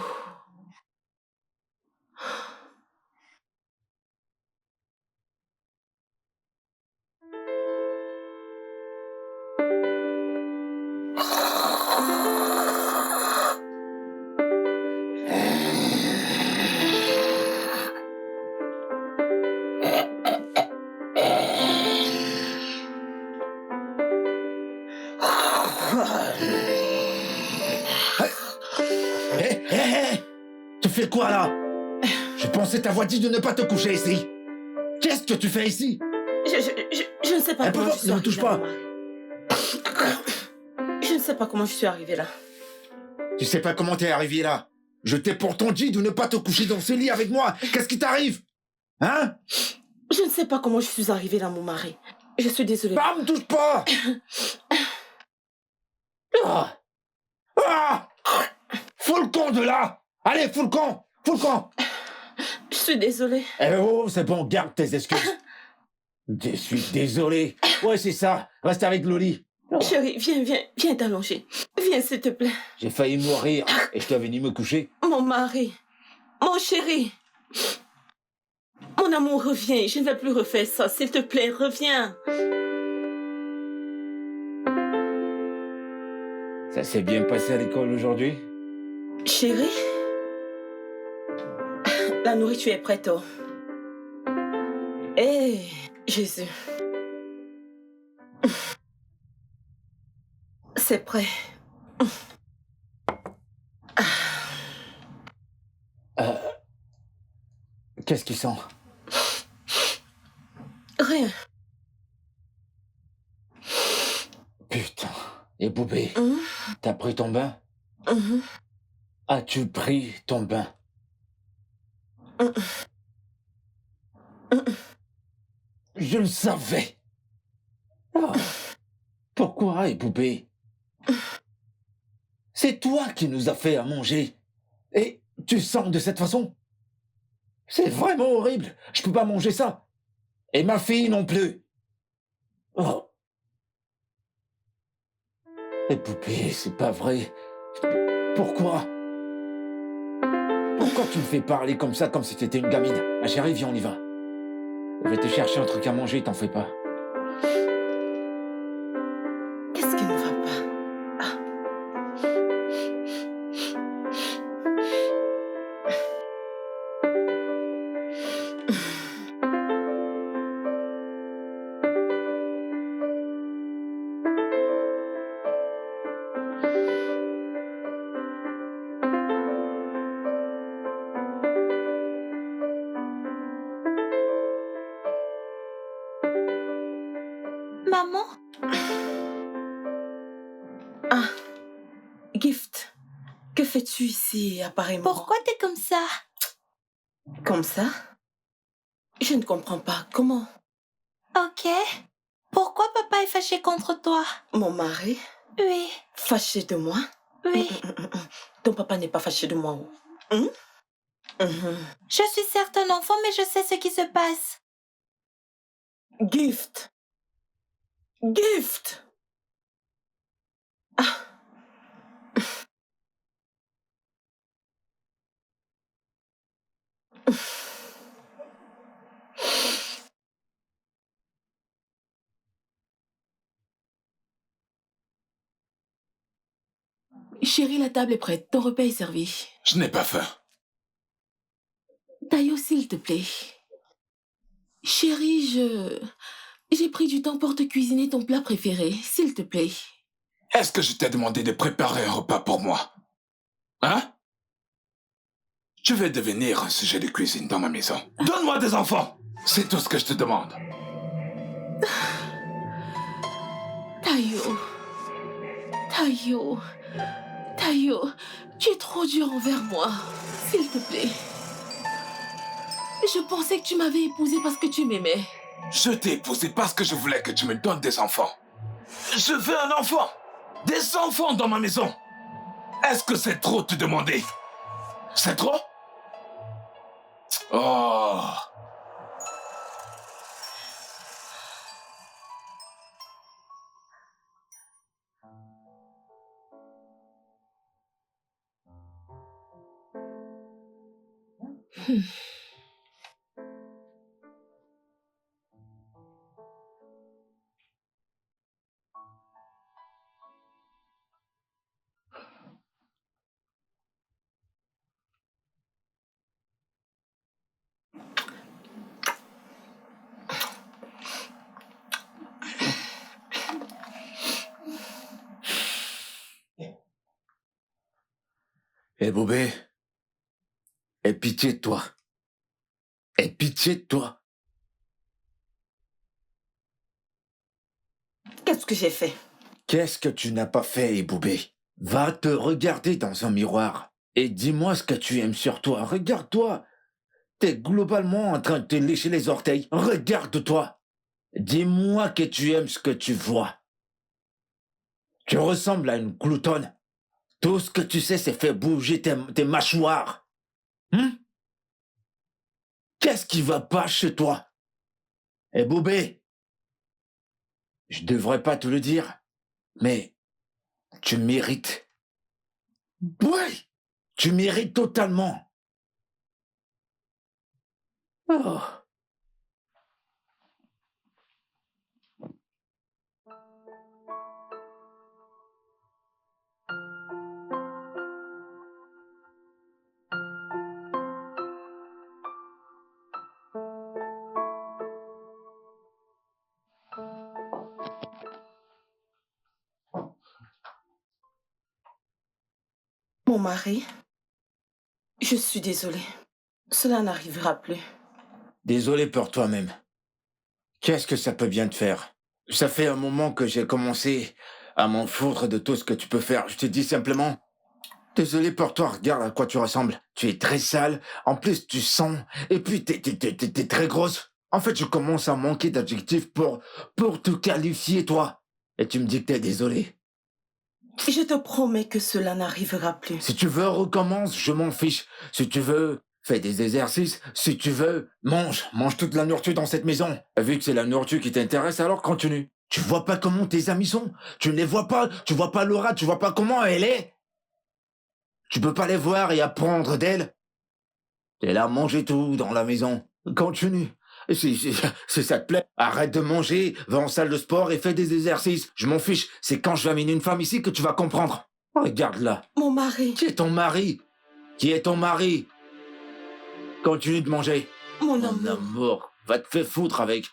fais quoi là? Je pensais t'avoir dit de ne pas te coucher ici. Qu'est-ce que tu fais ici? Je ne sais pas comment je suis Ne me touche arrivée là, pas. mon mari. Je ne sais pas comment je suis arrivée là. Tu sais pas comment t'es arrivé là? Je t'ai pourtant dit de ne pas te coucher dans ce lit avec moi. Qu'est-ce qui t'arrive? Hein? Je ne sais pas comment je suis arrivée là, mon mari. Je suis désolée. Bah, me touche pas! Ah! Ah! Fous le camp de là! Allez, fous le camp! Fous le camp! Je suis désolée. Eh oh, c'est bon, garde tes excuses. Je suis désolé. Ouais, c'est ça. Reste avec Loli. Chérie, viens t'allonger. Viens, s'il te plaît. J'ai failli mourir et je t'ai venu me coucher. Mon mari. Mon chéri. Mon amour, reviens. Je ne vais plus refaire ça. S'il te plaît, reviens. Ça s'est bien passé à l'école aujourd'hui? Chérie, la nourriture est prête. Oh. Eh, Jésus. C'est prêt. Qu'est-ce qu'il sent? Rien. Putain. Et Boubé, Hum, t'as pris ton bain? hum, As-tu pris ton bain? hum. Je le savais. Oh. Pourquoi, Boubé? C'est toi qui nous as fait à manger. Et tu sens de cette façon? C'est vraiment horrible. Je peux pas manger ça. Et ma fille non plus. Oh. Et Boubé, c'est pas vrai. Pourquoi? Pourquoi tu me fais parler comme ça, comme si t'étais une gamine? Ma chérie, viens, on y va. Je vais te chercher un truc à manger, t'en fais pas. Qu'est-ce qui ne va pas? Ah. Maman? Ah, Gift, que fais-tu ici, apparemment? Pourquoi t'es comme ça? Comme ça? Je ne comprends pas. Comment? Ok. Pourquoi papa est fâché contre toi? Mon mari? Oui, Fâché de moi? oui. Ton papa n'est pas fâché de moi. Hum? Mhm. Je suis certes un enfant, mais je sais ce qui se passe. Gift! Gift! Ah. Chérie, la table est prête. Ton repas est servi. Je n'ai pas faim. Tayo, s'il te plaît. Chérie, j'ai pris du temps pour te cuisiner ton plat préféré. S'il te plaît. Est-ce que je t'ai demandé de préparer un repas pour moi? Hein? Je vais devenir un sujet de cuisine dans ma maison. Donne-moi des enfants! C'est tout ce que je te demande. Tayo. Tayo. Tayo, tu es trop dur envers moi. S'il te plaît. Je pensais que tu m'avais épousée parce que tu m'aimais. Je t'ai épousé parce que je voulais que tu me donnes des enfants. Je veux un enfant! Des enfants dans ma maison! Est-ce que c'est trop te demander? C'est trop? Oh! Eh, Boubé, Aie pitié de toi. Aie pitié de toi. Qu'est-ce que j'ai fait? Qu'est-ce que tu n'as pas fait, Eboubé? Va te regarder dans un miroir et dis-moi ce que tu aimes sur toi. Regarde-toi. T'es globalement en train de te lécher les orteils. Regarde-toi. Dis-moi que tu aimes ce que tu vois. Tu ressembles à une gloutonne. Tout ce que tu sais, c'est faire bouger tes mâchoires. Qu'est-ce qui va pas chez toi? Eboubé, je devrais pas te le dire, mais tu mérites. Oui, tu mérites totalement. Oh. Mon mari, je suis désolée. Cela n'arrivera plus. Désolé pour toi-même. Qu'est-ce que ça peut bien te faire? Ça fait un moment que j'ai commencé à m'en foutre de tout ce que tu peux faire. Je te dis simplement, désolé pour toi, regarde à quoi tu ressembles. Tu es très sale, en plus tu sens, et puis t'es très grosse. En fait, je commence à manquer d'adjectifs pour te qualifier, toi. Et tu me dis que t'es désolé. Je te promets que cela n'arrivera plus. Si tu veux, recommence, je m'en fiche. Si tu veux, fais des exercices. Si tu veux, mange toute la nourriture dans cette maison. Vu que c'est la nourriture qui t'intéresse, alors continue. Tu vois pas comment tes amis sont? Tu ne les vois pas? Tu vois pas Laura? Tu vois pas comment elle est? Tu peux pas les voir et apprendre d'elle? T'es là à manger tout dans la maison. Continue. Si ça te plaît, arrête de manger, va en salle de sport et fais des exercices. Je m'en fiche, c'est quand je vais amener une femme ici que tu vas comprendre. Regarde là. Mon mari. Qui est ton mari? Qui est ton mari? Continue de manger. Mon Mon amour. amour, va te faire foutre avec.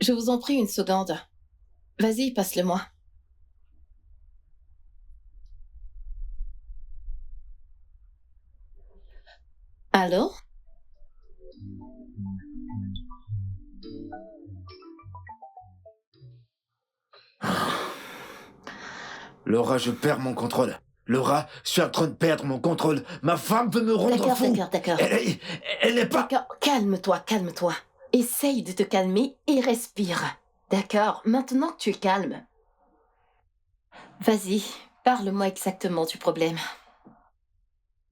Je vous en prie une seconde. Vas-y, passe-le-moi. Allô? Laura, je perds mon contrôle. Laura, je suis en train de perdre mon contrôle. Ma femme veut me rendre fou. D'accord. Elle n'est pas... D'accord, calme-toi. Essaye de te calmer et respire. D'accord, maintenant que tu es calme. Vas-y, parle-moi exactement du problème.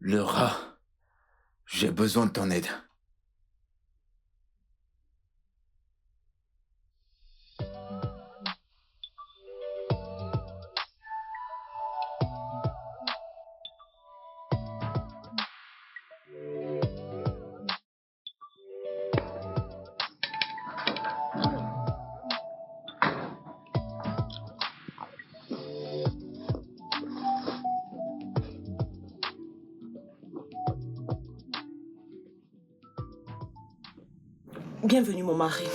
Laura, j'ai besoin de ton aide. Bienvenue, mon mari.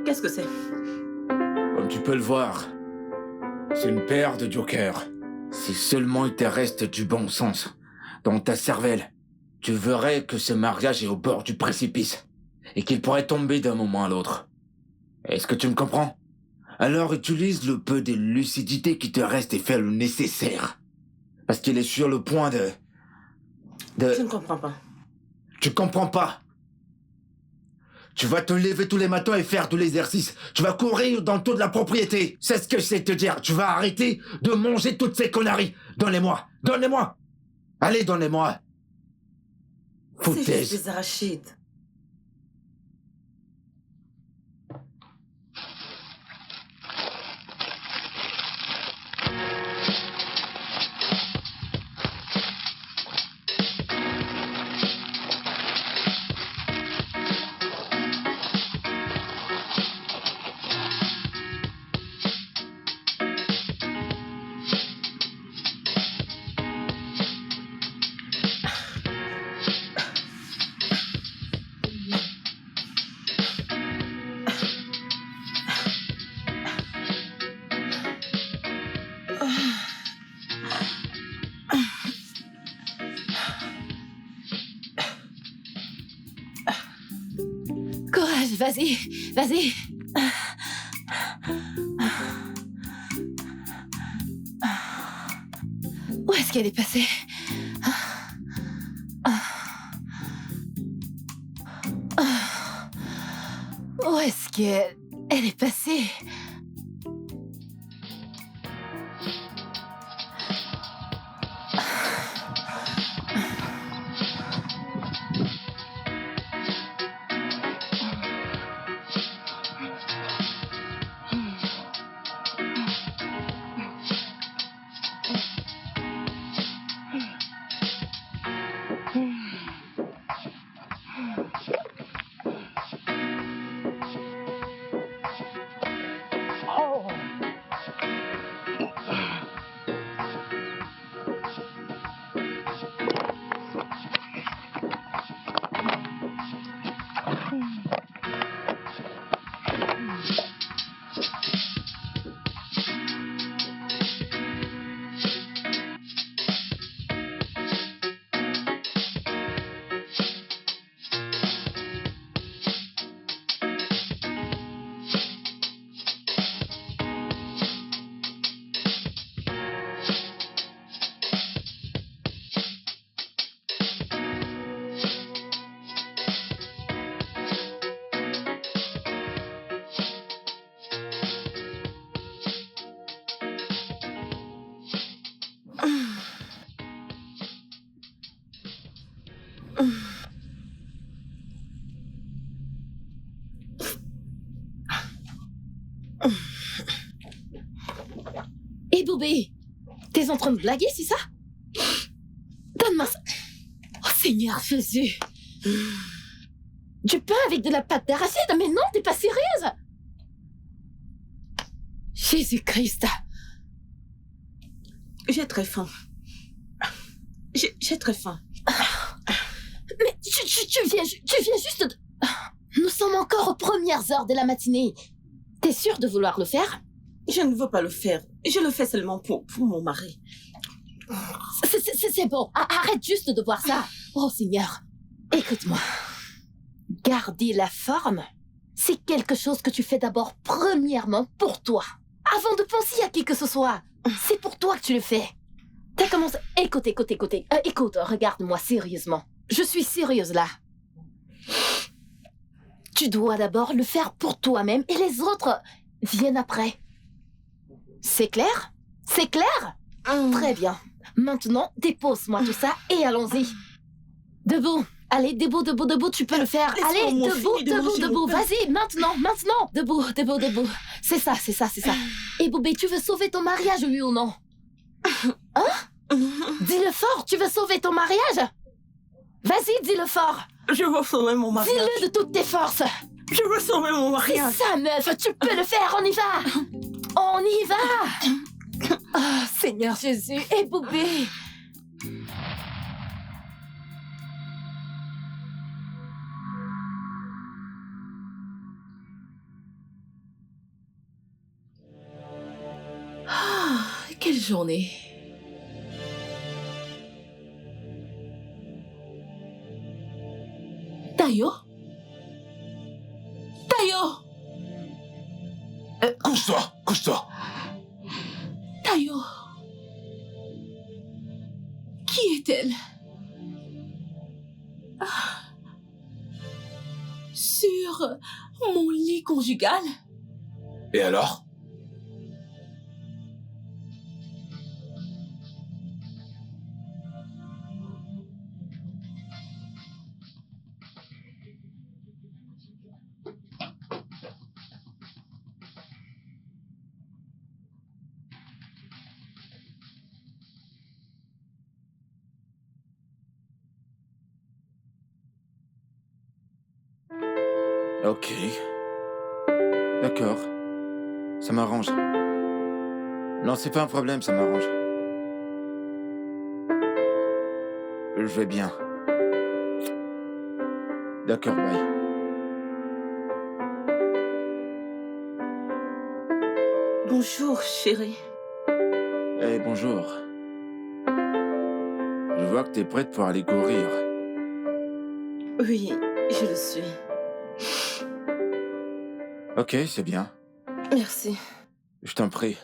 Qu'est-ce que c'est? Comme tu peux le voir, c'est une paire de jokers. Si seulement il te reste du bon sens dans ta cervelle, tu verrais que ce mariage est au bord du précipice et qu'il pourrait tomber d'un moment à l'autre. Est-ce que tu me comprends? Alors utilise le peu de lucidité qui te reste et fais le nécessaire. Parce qu'il est sur le point de... Je ne comprends pas. Tu comprends pas? Tu vas te lever tous les matins et faire de l'exercice. Tu vas courir dans toute la propriété. C'est ce que je sais te dire. Tu vas arrêter de manger toutes ces conneries. Donnez-moi. Donnez-moi. Allez, donnez-moi. C'est Foutaise. juste des arachides. Courage, vas-y, vas-y. Où est-ce qu'elle est passée? Où est-ce qu'elle est passée? Hé, Boubé, t'es en train de blaguer, c'est ça? Donne-moi ça. Oh, Seigneur Jésus. Du pain avec de la pâte d'arachide? Mais non, t'es pas sérieuse? Jésus-Christ. J'ai très faim. J'ai très faim. Mais tu viens juste de... Nous sommes encore aux premières heures de la matinée. T'es sûr de vouloir le faire? Je ne veux pas le faire. Je le fais seulement pour mon mari. C'est bon. Arrête juste de voir ça. Oh, Seigneur. Écoute-moi. Garder la forme, c'est quelque chose que tu fais d'abord premièrement pour toi. Avant de penser à qui que ce soit. C'est pour toi que tu le fais. T'as commencé... Écoute, regarde-moi sérieusement. Je suis sérieuse là. Tu dois d'abord le faire pour toi-même et les autres viennent après. C'est clair? C'est clair? Très bien. Maintenant, dépose-moi tout ça et allons-y. Debout. Allez, debout, tu peux le faire. Allez, debout. Vas-y, maintenant. Debout. C'est ça. Et Boubé, tu veux sauver ton mariage, oui ou non? Hein? Dis-le fort, tu veux sauver ton mariage? Vas-y, dis-le fort. Je veux sauver mon mariage. Dis-le de toutes tes forces. Je veux sauver mon mariage. C'est ça, meuf, tu peux le faire, on y va. Oh, Seigneur Jésus, et Boubé. Ah, quelle journée. Tayo? Tayo! Couche-toi, couche-toi. Tayo! Qui est-elle? Sur mon lit conjugal? Et alors? Ok. D'accord. Ça m'arrange. Non, c'est pas un problème, ça m'arrange. Je vais bien. D'accord, bye. Bonjour, chérie. Eh, bonjour. Je vois que t'es prête pour aller courir. Oui, je le suis. Ok, c'est bien. Merci. Je t'en prie.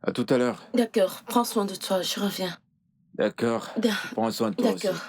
À tout à l'heure. D'accord, prends soin de toi, je reviens. D'accord. Prends soin de toi aussi. D'accord.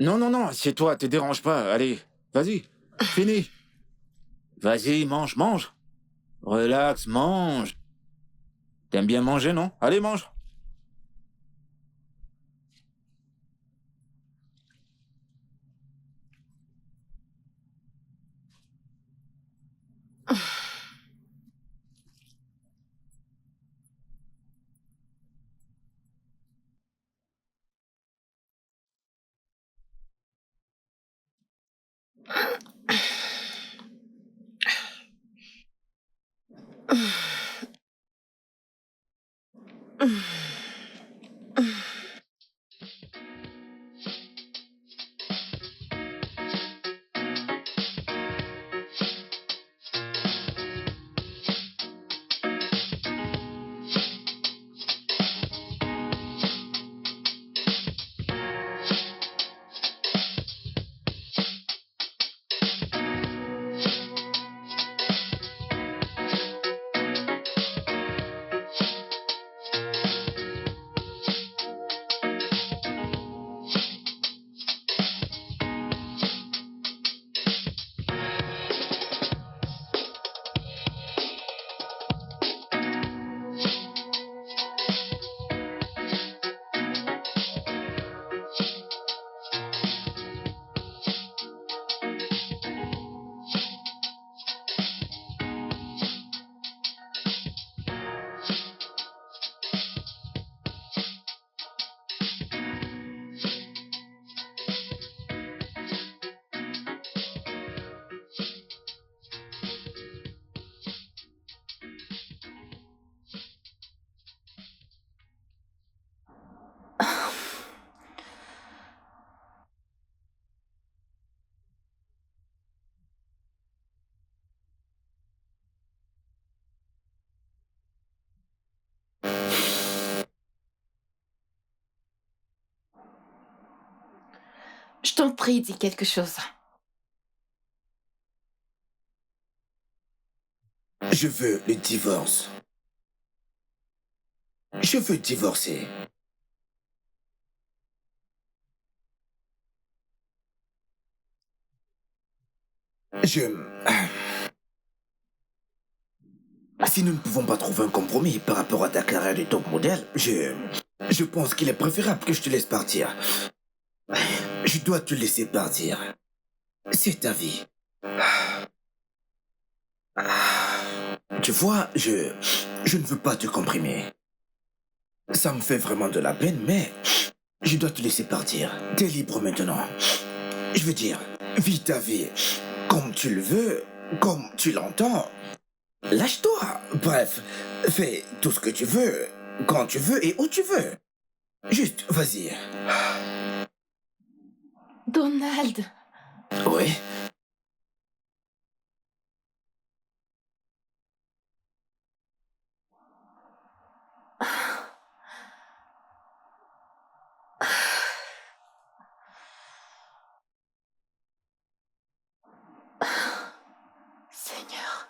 Non, non, non, assieds-toi, te dérange pas. Allez, vas-y. Fini. Vas-y, mange, mange. Relax, mange. T'aimes bien manger, non? Allez, mange. Je t'en prie, dis quelque chose. Je veux le divorce. Je veux divorcer. Si nous ne pouvons pas trouver un compromis par rapport à ta carrière de top modèle, je pense qu'il est préférable que je te laisse partir. Je dois te laisser partir. C'est ta vie. Tu vois, je ne veux pas te comprimer. Ça me fait vraiment de la peine, mais je dois te laisser partir. T'es libre maintenant. Je veux dire, vis ta vie comme tu le veux, comme tu l'entends. Lâche-toi. Bref, fais tout ce que tu veux, quand tu veux et où tu veux. Juste, vas-y. Donald. Oui. Seigneur.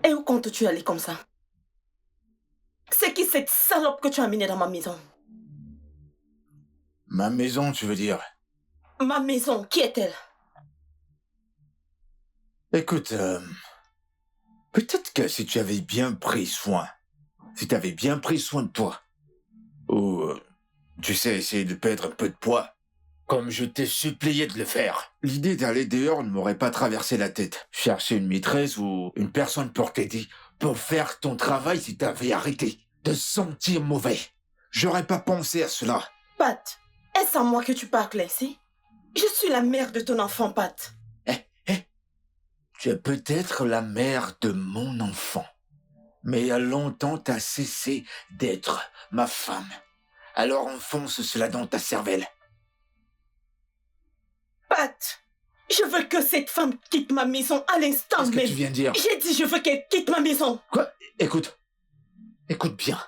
Et où comptes-tu aller comme ça? C'est qui cette salope que tu as amenée dans ma maison? Ma maison, tu veux dire? Ma maison, qui est-elle? Écoute, peut-être que si tu avais bien pris soin, si tu avais bien pris soin de toi, ou, tu sais, essayer de perdre un peu de poids, comme je t'ai supplié de le faire, l'idée d'aller dehors ne m'aurait pas traversé la tête. Chercher une maîtresse ou une personne pour t'aider, pour faire ton travail si t'avais arrêté de sentir mauvais. J'aurais pas pensé à cela. Pat, est-ce à moi que tu parles ainsi? Je suis la mère de ton enfant, Pat. Tu es peut-être la mère de mon enfant. Mais il y a longtemps, t'as cessé d'être ma femme. Alors enfonce cela dans ta cervelle. Pat, je veux que cette femme quitte ma maison à l'instant Qu'est-ce que même. tu viens de dire? J'ai dit je veux qu'elle quitte ma maison. Quoi? Écoute bien.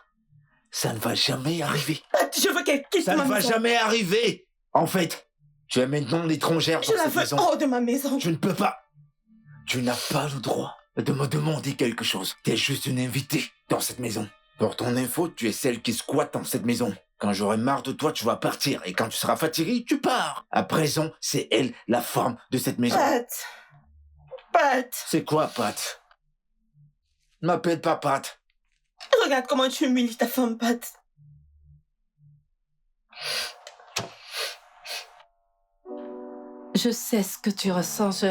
Ça ne va jamais arriver. Pat, je veux qu'elle quitte Ça ma ne va maison. jamais arriver. En fait, tu es maintenant l'étrangère Je dans la cette veux maison. hors de ma maison. Tu ne peux pas. Tu n'as pas le droit de me demander quelque chose. T'es juste une invitée dans cette maison. Pour ton info, tu es celle qui squatte dans cette maison. Quand j'aurai marre de toi, tu vas partir. Et quand tu seras fatigué, tu pars. À présent, c'est elle, la femme de cette maison. Pat, C'est quoi, Pat? Ne m'appelle pas Pat. regarde comment tu humilies ta femme, Pat. Je sais ce que tu ressens,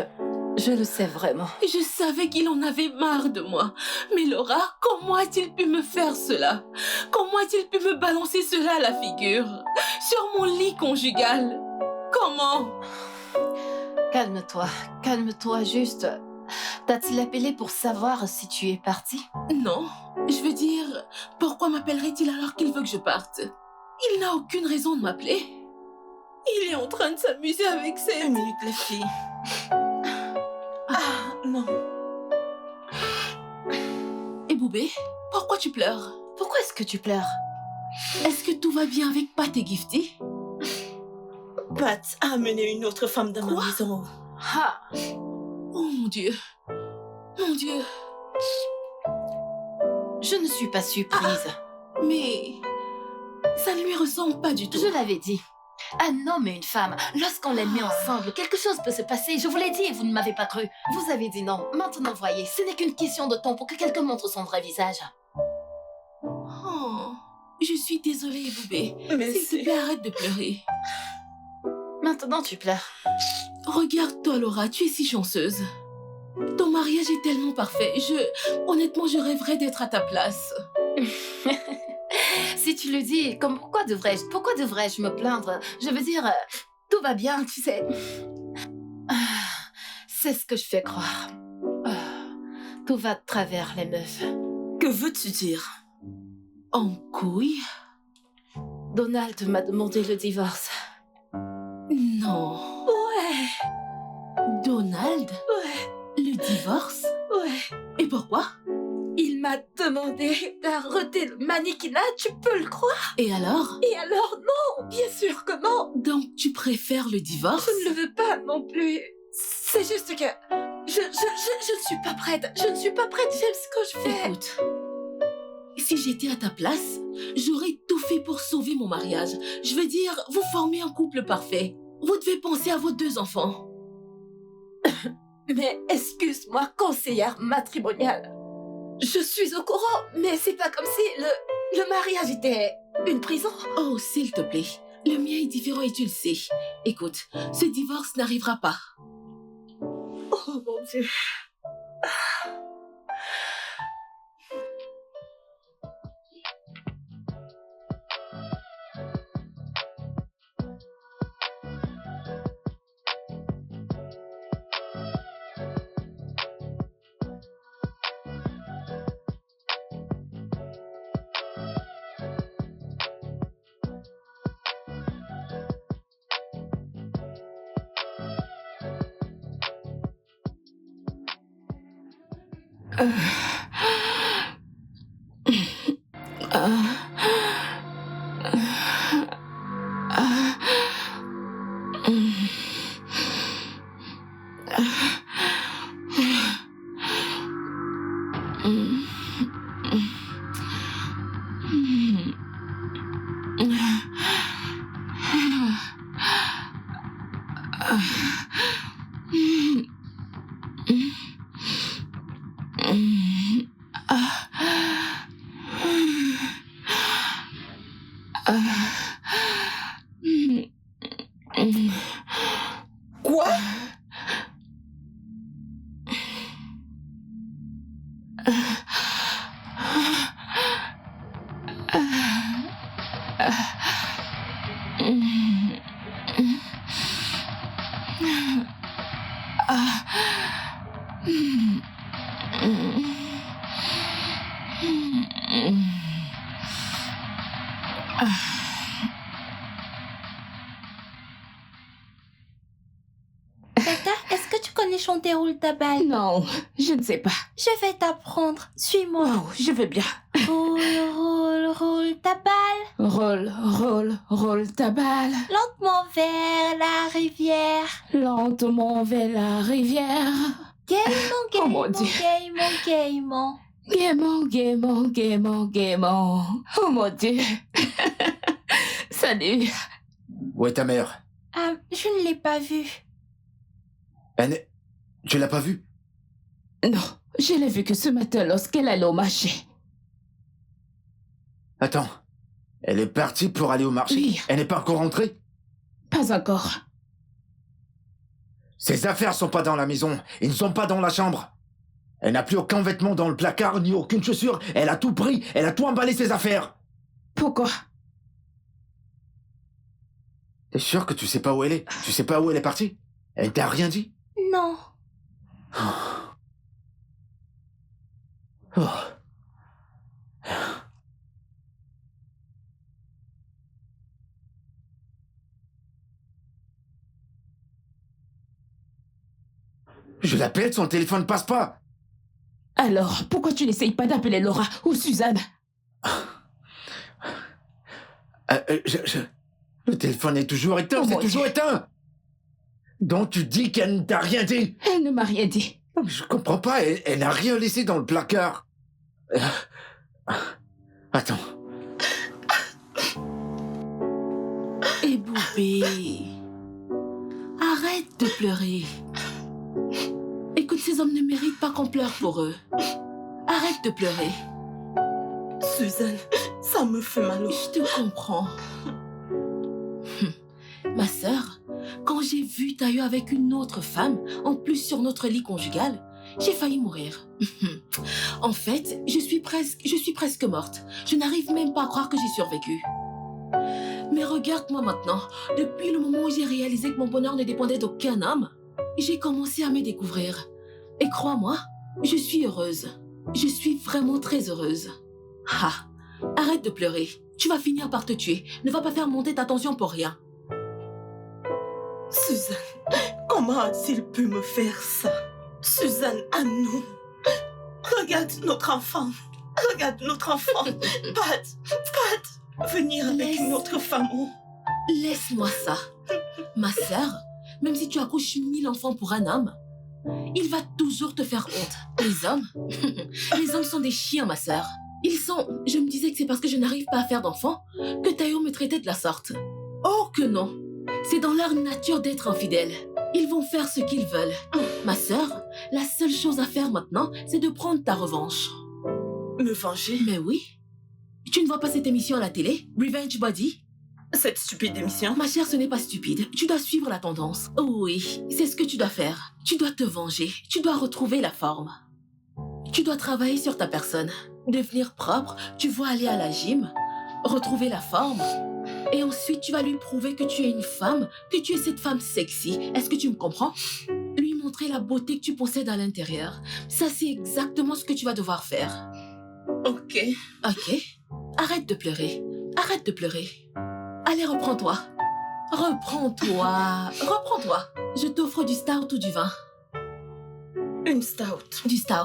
je le sais vraiment. Je savais qu'il en avait marre de moi. Mais Laura, comment a-t-il pu me faire cela? Comment a-t-il pu me balancer cela à la figure? Sur mon lit conjugal? Comment? Calme-toi, juste. T'a-t-il appelé pour savoir si tu es parti? Non, je veux dire, pourquoi m'appellerait-il alors qu'il veut que je parte? Il n'a aucune raison de m'appeler. Il est en train de s'amuser avec ses... Une minute, les filles. Non. Et Boubé, pourquoi tu pleures? Pourquoi est-ce que tu pleures? Est-ce que tout va bien avec Pat et Gifty? Pat a amené une autre femme dans ma Quoi? maison. Ah, Oh mon Dieu. Mon Dieu. je ne suis pas surprise. Mais... ça ne lui ressemble pas du tout. Je l'avais dit. Un homme et une femme, lorsqu'on les met ensemble, quelque chose peut se passer. Je vous l'ai dit et vous ne m'avez pas cru. Vous avez dit non. Maintenant, voyez, ce n'est qu'une question de temps pour que quelqu'un montre son vrai visage. Oh, je suis désolée, Boubé. Mais S'il te plaît, arrête de pleurer. Maintenant, tu pleures. Regarde-toi, Laura, tu es si chanceuse. Ton mariage est tellement parfait. Honnêtement, je rêverais d'être à ta place. Si tu le dis, comme pourquoi devrais-je me plaindre? Je veux dire, tout va bien, tu sais. C'est ce que je fais croire. Tout va de travers, les meufs. Que veux-tu dire? En couille? Donald m'a demandé le divorce. Non. Ouais, Donald? Le divorce? ouais. Et pourquoi? Il m'a demandé d'arrêter le mannequinat, tu peux le croire? Et alors? Et alors, non, bien sûr que non. Donc, tu préfères le divorce? Je ne le veux pas non plus. C'est juste que je ne suis pas prête. Je ne suis pas prête, j'aime ce que je fais. Écoute, si j'étais à ta place, j'aurais tout fait pour sauver mon mariage. Je veux dire, vous formez un couple parfait. Vous devez penser à vos 2 enfants. Mais excuse-moi, conseillère matrimoniale. Je suis au courant, mais c'est pas comme si le mariage était une prison. Oh, s'il te plaît. Le mien est différent et tu le sais. Écoute, ce divorce n'arrivera pas. Oh mon Dieu. Quoi? Tata, est-ce que tu connais chanter Roule ta balle? Non, je ne sais pas. Je vais t'apprendre. Suis-moi. Oh, je veux bien. Roule, roule, roule ta balle. Roule, roule, roule ta balle. Lentement vers la rivière. Lentement vers la rivière. Gaiement, Oh mon gaiement, Dieu. gaiement, gaiement. Gaiement, gaiement, gaiement, gaiement. Oh mon Dieu. Salut. Où est ta mère? Ah, je ne l'ai pas vue. Tu l'as pas vue? Non, je l'ai vue que ce matin lorsqu'elle allait au marché. Attends. Elle est partie pour aller au marché? Oui. Elle n'est pas encore rentrée? Pas encore. Ses affaires sont pas dans la maison. Ils ne sont pas dans la chambre. Elle n'a plus aucun vêtement dans le placard, ni aucune chaussure. Elle a tout pris. Elle a tout emballé, ses affaires. Pourquoi? T'es sûr que tu sais pas où elle est? Tu sais pas où elle est partie? Elle t'a rien dit? Non. Oh. Je l'appelle, son téléphone passe pas. Alors, pourquoi tu n'essayes pas d'appeler Laura ou Suzanne? Le téléphone est toujours éteint, Oh c'est mon toujours Dieu. éteint. Donc tu dis qu'elle ne t'a rien dit? Elle ne m'a rien dit. Je comprends pas, elle n'a rien laissé dans le placard. Attends. Et Boubé, arrête de pleurer. Écoute, ces hommes ne méritent pas qu'on pleure pour eux. Arrête de pleurer. Suzanne, ça me fait mal au... Je te comprends. Ma sœur, quand j'ai vu Tayo avec une autre femme, en plus sur notre lit conjugal, j'ai failli mourir. En fait, je suis presque morte. Je n'arrive même pas à croire que j'ai survécu. Mais regarde-moi maintenant. Depuis le moment où j'ai réalisé que mon bonheur ne dépendait d'aucun homme, j'ai commencé à me découvrir. Et crois-moi, je suis heureuse. Je suis vraiment très heureuse. Ah, arrête de pleurer. Tu vas finir par te tuer. Ne va pas faire monter ta tension pour rien. Suzanne, comment a-t-il pu me faire ça? Suzanne, à nous. Regarde notre enfant. Regarde notre enfant. Pat, venir avec une autre femme. Oh. Laisse-moi ça. Ma sœur, même si tu accouches 1000 enfants pour un homme, il va toujours te faire honte. Les hommes sont des chiens, ma sœur. Je me disais que c'est parce que je n'arrive pas à faire d'enfants que Tayo me traitait de la sorte. Or que non. C'est dans leur nature d'être infidèles. Ils vont faire ce qu'ils veulent. Ma sœur, la seule chose à faire maintenant, c'est de prendre ta revanche. Me venger? Mais oui. Tu ne vois pas cette émission à la télé, Revenge Body? Cette stupide émission? Ma chère, ce n'est pas stupide. Tu dois suivre la tendance. Oui, c'est ce que tu dois faire. Tu dois te venger. Tu dois retrouver la forme. Tu dois travailler sur ta personne. Devenir propre, tu vas aller à la gym, retrouver la forme. Et ensuite, tu vas lui prouver que tu es une femme, que tu es cette femme sexy. Est-ce que tu me comprends? Lui montrer la beauté que tu possèdes à l'intérieur. Ça, c'est exactement ce que tu vas devoir faire. Ok. Ok. Arrête de pleurer. Arrête de pleurer. Allez, reprends-toi. Reprends-toi. Reprends-toi. Je t'offre du stout ou du vin? Une stout. Du stout.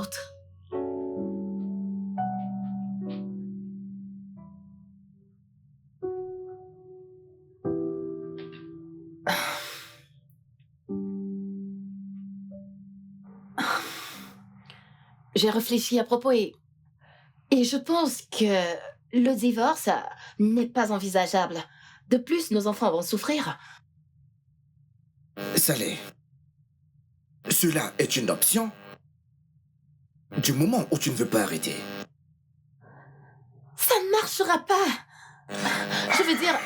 J'ai réfléchi à propos et je pense que le divorce n'est pas envisageable. De plus, nos enfants vont souffrir. Saleh, cela est une option du moment où tu ne veux pas arrêter. Ça ne marchera pas. Je veux dire,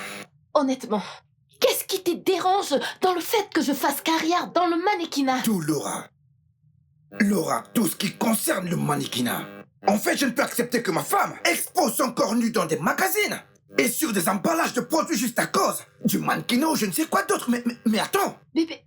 honnêtement, qu'est-ce qui te dérange dans le fait que je fasse carrière dans le mannequinat? Tout, Laura. Laura, tout ce qui concerne le mannequinat. En fait, je ne peux accepter que ma femme expose son corps nu dans des magazines et sur des emballages de produits juste à cause du mannequinat ou je ne sais quoi d'autre. Mais attends. Bébé,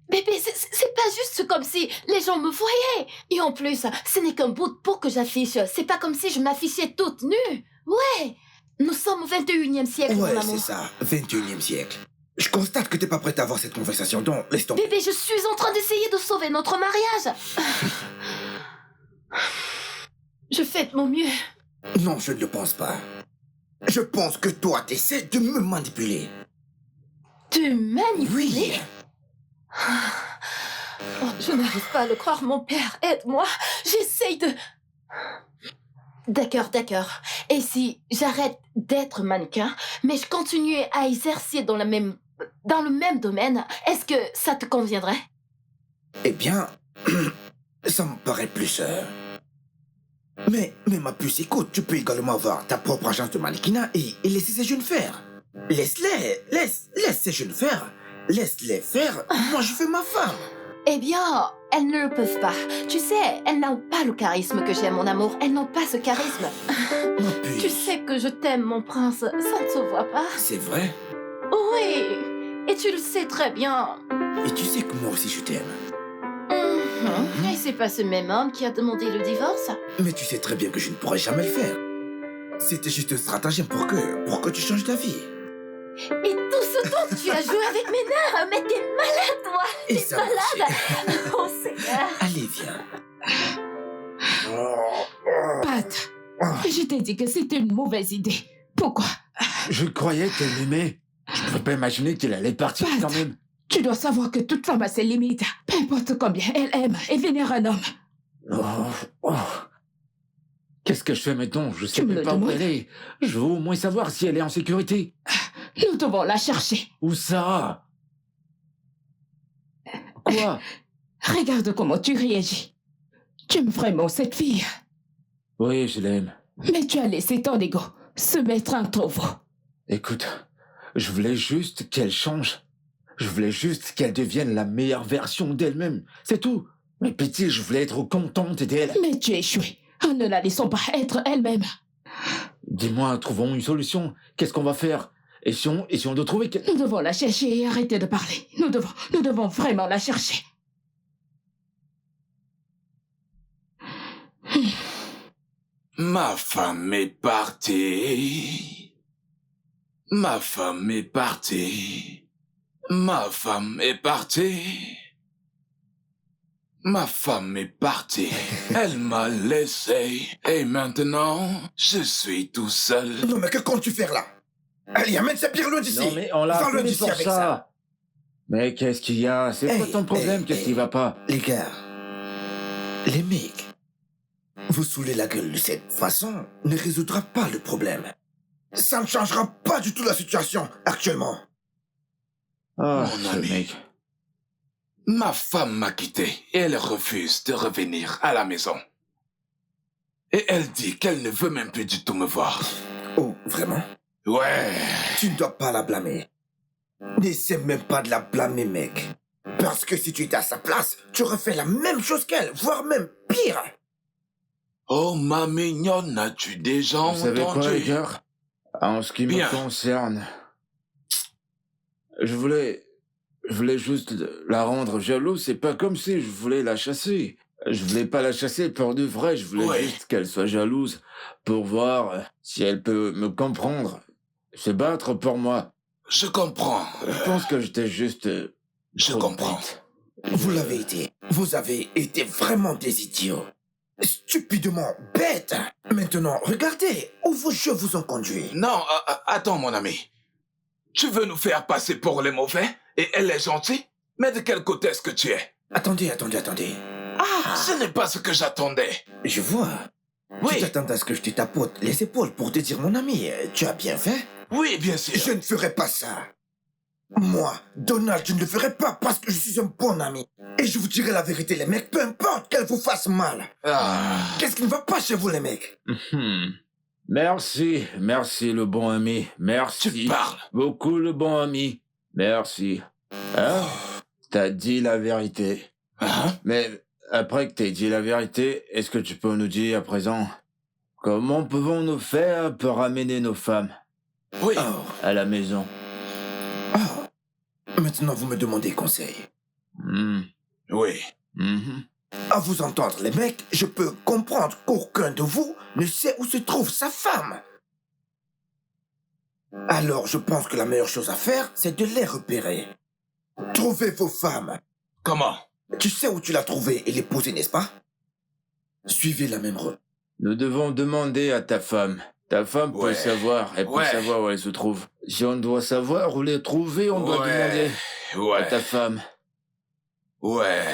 juste comme si les gens me voyaient. Et en plus, ce n'est qu'un bout de peau que j'affiche. C'est pas comme si je m'affichais toute nue. Ouais. Nous sommes au 21e siècle, Ouais, mon c'est amour. ça, 21e siècle. Je constate que t'es pas prête à avoir cette conversation, donc laisse tomber. Bébé, je suis en train d'essayer de sauver notre mariage. Je fais de mon mieux. Non, je ne le pense pas. Je pense que toi, t'essaies de me manipuler. Tu manipules. Oui. Oh, je n'arrive pas à le croire, mon père. Aide-moi. J'essaye de... D'accord. Et si j'arrête d'être mannequin, mais je continue à exercer dans le même domaine, est-ce que ça te conviendrait? Eh bien, ça me paraît plus... Mais ma puce, écoute, tu peux également avoir ta propre agence de mannequinat et laisser ces jeunes faire. Laisse ces jeunes faire. Laisse-les faire. Moi, je fais ma femme. Eh bien, elles ne le peuvent pas. Tu sais, elles n'ont pas le charisme que j'ai, mon amour. Elles n'ont pas ce charisme. Ma puce. Tu sais que je t'aime, mon prince. Ça ne se voit pas. C'est vrai. Oui. Et tu le sais très bien. Et tu sais que moi aussi, je t'aime. Et c'est pas ce même homme qui a demandé le divorce? Mais tu sais très bien que je ne pourrais jamais le faire. C'était juste un stratagème pour que tu changes d'avis. Et tout ce temps, tu as joué avec mes nerfs. Mais t'es malade, toi. Et T'es ça malade. marchait. Oh, Seigneur. Allez, viens. Pat, je t'ai dit que c'était une mauvaise idée. Pourquoi? Je croyais qu'elle m'aimait. Je pouvais pas imaginer qu'elle allait partir Pat. quand même. Tu dois savoir que toute femme a ses limites. Peu importe combien elle aime et vénère un homme. Oh. Qu'est-ce que je fais maintenant? Je sais Tu me même le pas où demandes? elle est. Je veux au moins savoir si elle est en sécurité. Nous devons la chercher. Où ça? Quoi? Regarde comment tu réagis. Tu aimes vraiment cette fille. Oui, je l'aime. Mais tu as laissé ton ego se mettre un taureau. Écoute, je voulais juste qu'elle change. Je voulais juste qu'elle devienne la meilleure version d'elle-même. C'est tout. Mais pitié, je voulais être contente d'elle. Mais tu as échoué. En ne la laissant pas être elle-même. Dis-moi, trouvons une solution. Qu'est-ce qu'on va faire? Essayons de trouver... Nous devons la chercher et arrêter de parler. Nous devons vraiment la chercher. Ma femme est partie. Ma femme est partie. Ma femme est partie. Ma femme est partie. Elle m'a laissé. Et maintenant, je suis tout seul. Non, mais que comptes-tu faire là? Allez, amène cette pierre loin d'ici. Non, mais on l'a Va loin appelé d'ici pour avec ça. Mais qu'est-ce qu'il y a? C'est quoi Hey, ton problème? hey, Qu'est-ce hey. qui va pas? Les gars, les mecs, vous saoulez la gueule de cette façon ne résoudra pas le problème. Ça ne changera pas du tout la situation actuellement. Ah, Mon ce ami. mec. Ma femme m'a quitté et elle refuse de revenir à la maison. Et elle dit qu'elle ne veut même plus du tout me voir. Oh, vraiment? Ouais. Tu ne dois pas la blâmer. N'essaie même pas de la blâmer, mec. Parce que si tu étais à sa place, tu aurais fait la même chose qu'elle, voire même pire. Oh, ma mignonne, as-tu déjà Vous savez entendu? quoi, les gars? En ce qui Bien. me concerne, je voulais juste la rendre jalouse. C'est pas comme si je voulais la chasser. Je voulais pas la chasser pour de vrai. Je voulais Ouais. juste qu'elle soit jalouse pour voir si elle peut me comprendre, se battre pour moi. Je comprends. Je pense que j'étais juste... Je trop comprends. bête. Vous l'avez été. Vous avez été vraiment des idiots. Stupidement bêtes. Maintenant, regardez où vos jeux vous ont conduit. Non, attends, mon ami. Tu veux nous faire passer pour les mauvais et elle est gentille? Mais de quel côté est-ce que tu es? Attendez. Ce n'est pas ce que j'attendais. Je vois. Oui. Tu t'attendais à ce que je te tapote les épaules pour te dire, mon ami, tu as bien fait. Oui, bien sûr. Je ne ferai pas ça. Moi, Donald, je ne le ferai pas parce que je suis un bon ami. Et je vous dirai la vérité, les mecs, peu importe qu'elle vous fasse mal. Ah. Qu'est-ce qui ne va pas chez vous, les mecs? Merci le bon ami. Merci. Tu parles. Beaucoup le bon ami. Merci. Hein? T'as dit la vérité. Hein? Mais après que t'aies dit la vérité, est-ce que tu peux nous dire à présent comment pouvons-nous faire pour ramener nos femmes Oui. Oh, à la maison? oh. Maintenant, vous me demandez conseil. Oui. À vous entendre, les mecs, je peux comprendre qu'aucun de vous ne sait où se trouve sa femme. Alors, je pense que la meilleure chose à faire, c'est de les repérer. Trouvez vos femmes. Comment? Tu sais où tu l'as trouvée et l'épouser, n'est-ce pas? Suivez la même route. Nous devons demander à ta femme. Ta femme peut Ouais. savoir. Elle peut Ouais. savoir où elle se trouve. Si on doit savoir où les trouver, on doit demander à Ouais. ta femme. Ouais.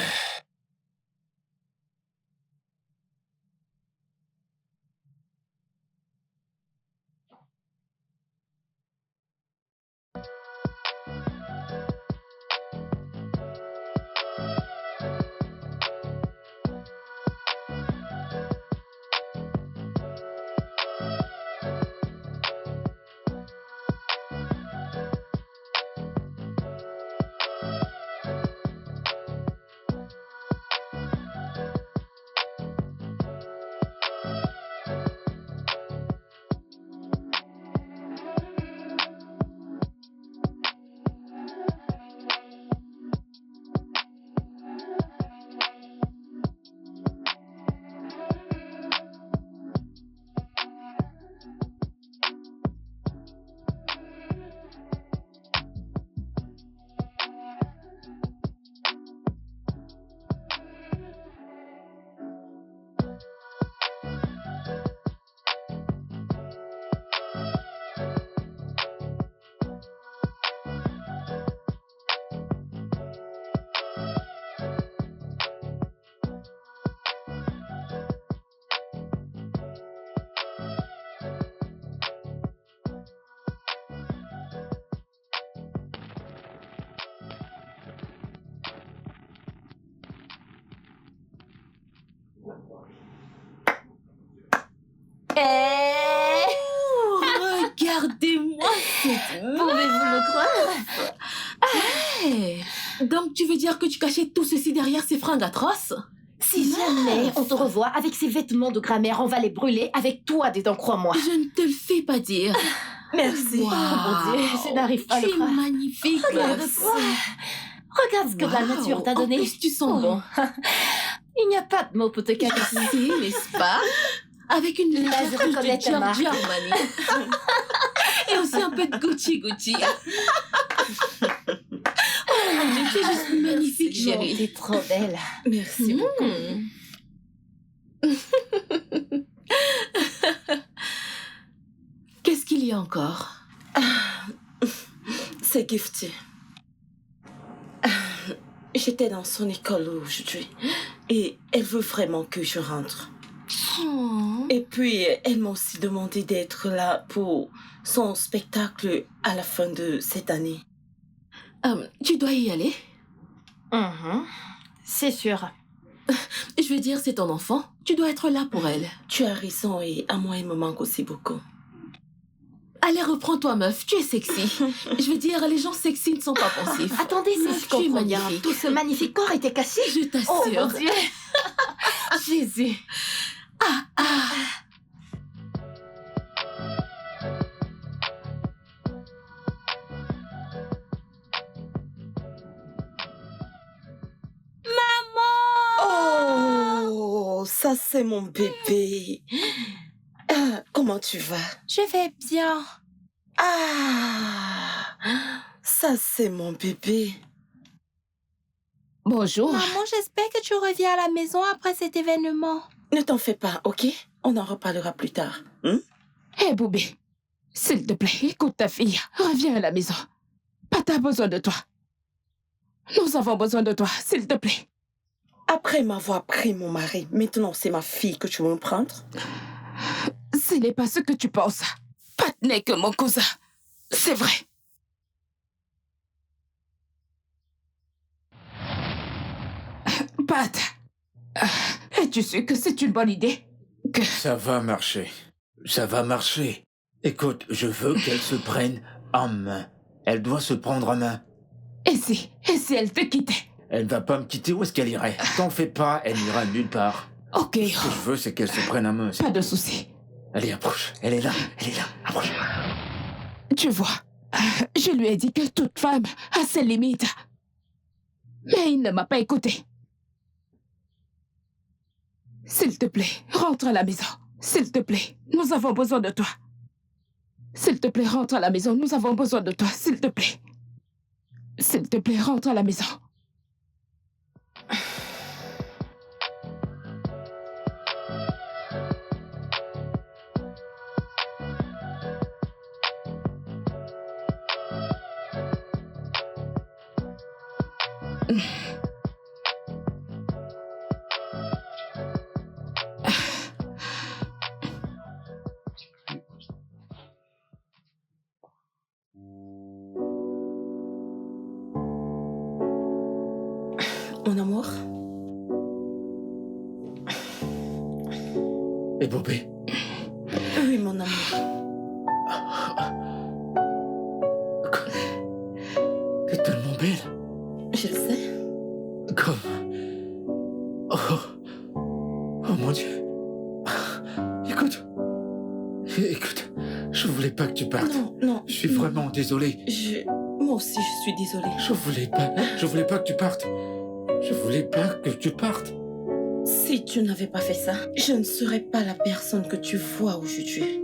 Regardez-moi cette meuf. Pouvez-vous me croire? Hey, donc tu veux dire que tu cachais tout ceci derrière ces fringues atroces? Si jamais on te revoit avec ces vêtements de grammaire, on va les brûler avec toi dedans, crois-moi. Je ne te le fais pas dire. Merci. Wow. Oh mon Dieu, je n'arrive pas à Tu le es croire. magnifique, Regarde-toi. Regarde ce que la Wow. nature t'a En donné. plus, tu sens bon. Il n'y a pas de mots pour te qualifier. Si, n'est-ce pas? Avec une Là, je légère touche reconnais de ta marque. Giorgio Armani. Et aussi un peu de Gucci. Oh mon Dieu, tu es juste magnifique, Non, chérie. t'es trop belle. Merci beaucoup. Qu'est-ce qu'il y a encore? C'est Gifty. J'étais dans son école aujourd'hui et elle veut vraiment que je rentre. Oh. Et puis, elle m'a aussi demandé d'être là pour son spectacle à la fin de cette année. Tu dois y aller? C'est sûr. Je veux dire, c'est ton enfant. Tu dois être là pour elle. Tu as raison et à moi, il me manque aussi beaucoup. Allez, reprends-toi, meuf. Tu es sexy. Je veux dire, les gens sexy ne sont pas pensifs. Attendez, si Meuf, je tu es comprends bien, magnifique. tout ce magnifique corps était caché. Je Oh t'assure. mon Dieu. Jésus. Oh, ça c'est mon bébé. Comment tu vas? Je vais bien. Ah, ça c'est mon bébé. Bonjour. Maman, j'espère que tu reviens à la maison après cet événement. Ne t'en fais pas, ok? On en reparlera plus tard. Hé, Boubé, s'il te plaît, écoute ta fille. Reviens à la maison. Pata a besoin de toi. Nous avons besoin de toi, s'il te plaît. Après m'avoir pris mon mari, maintenant c'est ma fille que tu veux me prendre? Ce n'est pas ce que tu penses. Pat n'est que mon cousin. C'est vrai. Pat, es-tu sûr que c'est une bonne idée? Ça va marcher. Ça va marcher. Écoute, je veux qu'elle se prenne en main. Elle doit se prendre en main. Et si elle te quittait? Elle ne va pas me quitter, où est-ce qu'elle irait? T'en fais pas, elle n'ira nulle part. Ok, Ce que je veux, c'est qu'elle se prenne en main. pas de souci. Allez, approche. Elle est là, approche. Tu vois, je lui ai dit que toute femme a ses limites. Mais il ne m'a pas écouté. te plaît, rentre à la maison. S'il te plaît, nous avons besoin de toi. S'il te plaît, rentre à la maison. Nous avons besoin de toi. S'il te plaît. S'il te plaît, rentre à la maison. Mon amour, Et Boubé? oui, mon amour. T'es tellement belle. Je le sais. Comme... Oh mon Dieu. Écoute. Écoute, je voulais pas que tu partes. Non, non. Je suis non. vraiment désolé. Moi aussi, je suis désolée. Je voulais pas que tu partes. Je voulais pas que tu partes. Si tu n'avais pas fait ça, je ne serais pas la personne que tu vois aujourd'hui.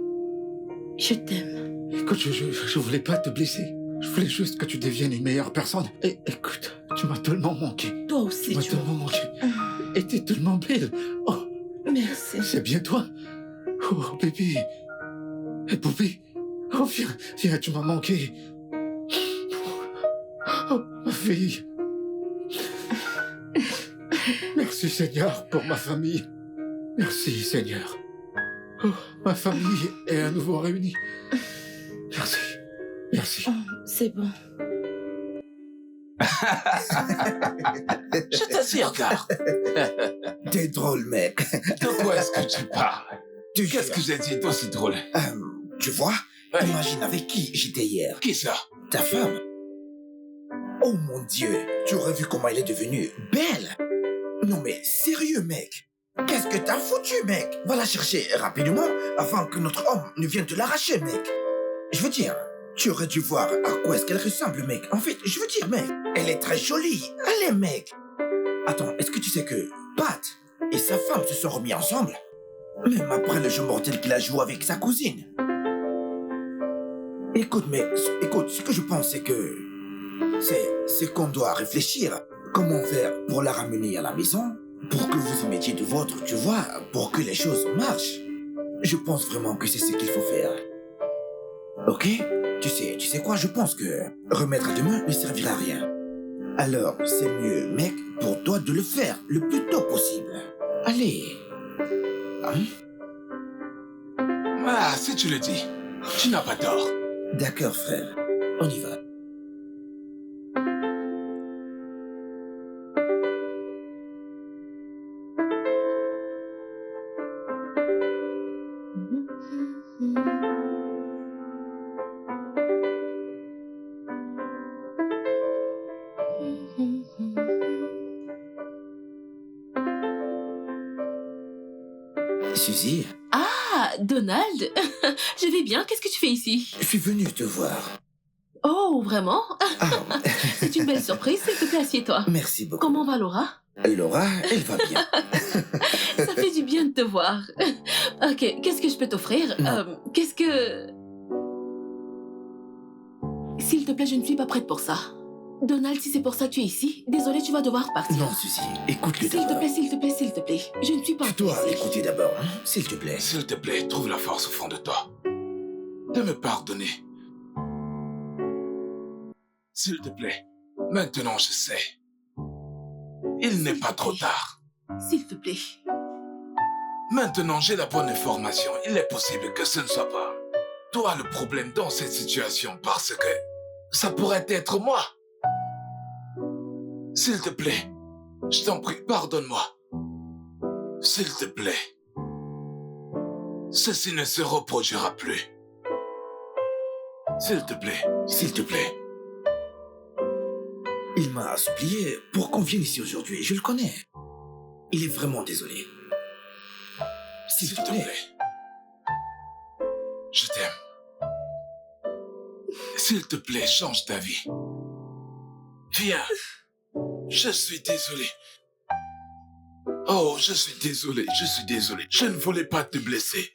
Je t'aime. Écoute, je voulais pas te blesser. Je voulais juste que tu deviennes une meilleure personne. Et écoute, tu m'as tellement manqué. Toi aussi, Tu m'as tu tellement m'as. manqué. Et t'es tellement belle. Oh, Merci. c'est bien toi. Oh, bébé. Et Boubé. Oh, viens, tu m'as manqué. Oh, ma fille. Merci Seigneur pour ma famille. Merci Seigneur. Oh, ma famille est à nouveau réunie. Merci. Merci. Oh, c'est bon. Je te dis, regarde. T'es drôle, mec. De quoi est-ce que tu parles? Qu'est-ce que j'ai dit d'aussi drôle? Tu vois, Ouais. imagine avec qui j'étais hier. Qui ça? Ta femme. Oh mon Dieu, tu aurais vu comment elle est devenue belle. Non mais sérieux, mec. Qu'est-ce que t'as foutu, mec? Va la chercher rapidement avant que notre homme ne vienne te l'arracher, mec. Je veux dire, tu aurais dû voir à quoi est-ce qu'elle ressemble, mec. En fait, je veux dire, mec, elle est très jolie. Allez, mec. Attends, est-ce que tu sais que Pat et sa femme se sont remis ensemble? Même après le jeu mortel qu'il a joué avec sa cousine. Écoute, ce que je pense, c'est que... C'est qu'on doit réfléchir. Comment faire pour la ramener à la maison? Pour que vous y mettiez de vôtre, tu vois, pour que les choses marchent. Je pense vraiment que c'est ce qu'il faut faire. Ok? Tu sais quoi? Je pense que remettre à demain ne servira à rien. Alors, c'est mieux, mec, pour toi de le faire le plus tôt possible. Allez. Hein? Ah, si tu le dis, tu n'as pas tort. D'accord, frère. On y va. Suzy, Ah, Donald. Je vais bien. Qu'est-ce que tu fais ici? je suis venu te voir. Oh, vraiment? Ah, C'est une belle surprise. S'il te plaît, assieds-toi. merci beaucoup. Comment va Laura? Laura, elle va bien. Ça fait du bien de te voir. Ok, qu'est-ce que je peux t'offrir? Non. Qu'est-ce que... S'il te plaît, je ne suis pas prête pour ça. Donald, si c'est pour ça que tu es ici, désolé, tu vas devoir partir. Non, Suzy, écoute-le S'il te d'abord. plaît, s'il te plaît, s'il te plaît. Je ne suis pas Tu dois ici. l'écouter d'abord, hein, s'il te plaît. S'il te plaît, trouve la force au fond de toi. De me pardonner. S'il te plaît. Maintenant, je sais. Il n'est pas trop tard. S'il te plaît. Maintenant, j'ai la bonne information. Il est possible que ce ne soit pas toi le problème dans cette situation parce que ça pourrait être moi. S'il te plaît, je t'en prie, pardonne-moi. S'il te plaît. Ceci ne se reproduira plus. S'il te plaît, s'il te plaît. Il m'a supplié pour qu'on vienne ici aujourd'hui. Je le connais. Il est vraiment désolé. S'il te plaît. Je t'aime. S'il te plaît, change ta vie. Viens. Je suis désolé. Oh, je suis désolé. Je ne voulais pas te blesser.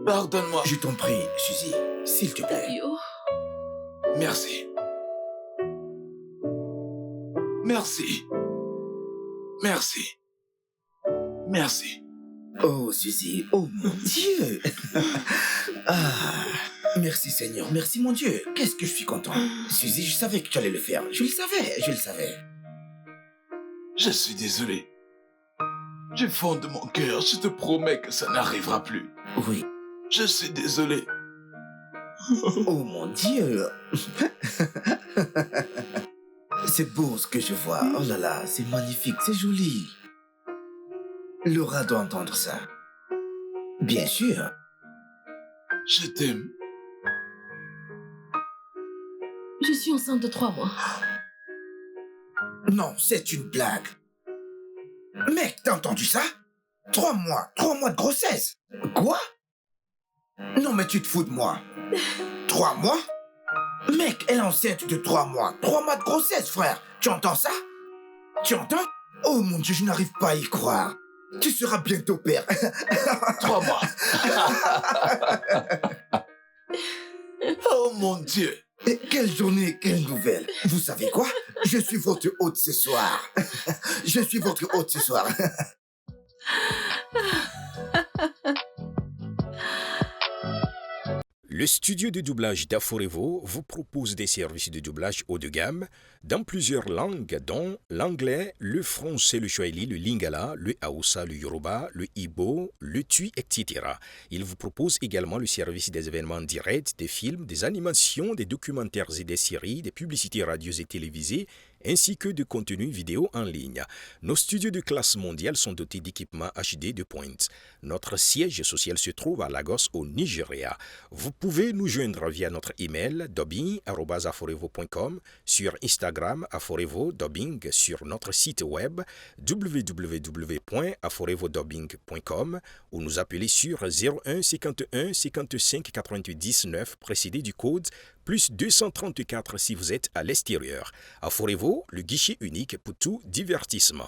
Pardonne-moi. Je t'en prie, Suzy, s'il te plaît. Yo. Merci. Merci. Merci. Merci. Oh, Suzy, oh mon Dieu. Ah, merci Seigneur, merci mon Dieu. Qu'est-ce que je suis content. Suzy, je savais que tu allais le faire. Je le savais. Je suis désolé. Du fond de mon cœur, je te promets que ça n'arrivera plus. Oui. Je suis désolé. Oh mon Dieu. C'est beau ce que je vois. Oh là là, c'est magnifique, c'est joli. Laura doit entendre ça. Bien sûr. Je t'aime. Je suis enceinte de 3 mois. Non, c'est une blague. Mec, t'as entendu ça? 3 mois de grossesse. Quoi? Non, mais tu te fous de moi. 3 mois? Mec, elle est enceinte de 3 mois. 3 mois de grossesse, frère. Tu entends ça? Tu entends? Oh mon Dieu, je n'arrive pas à y croire. Tu seras bientôt père. 3 mois. Oh mon Dieu. Et quelle journée, quelle nouvelle. Vous savez quoi? Je suis votre hôte ce soir. Je suis votre hôte ce soir. Le studio de doublage d'Aforevo vous propose des services de doublage haut de gamme dans plusieurs langues, dont l'anglais, le français, le swahili, le lingala, le haoussa, le yoruba, le igbo, le tui, etc. Il vous propose également le service des événements directs, des films, des animations, des documentaires et des séries, des publicités radios et télévisées, ainsi que de contenus vidéo en ligne. Nos studios de classe mondiale sont dotés d'équipements HD de pointe. Notre siège social se trouve à Lagos, au Nigeria. Vous pouvez nous joindre via notre email dubbing@aforevo.com, sur Instagram aforevo-dubbing, sur notre site web www.aforevodubbing.com ou nous appeler sur 01 51 55 98 9 précédé du code plus 234 si vous êtes à l'extérieur. Aforevo, le guichet unique pour tout divertissement.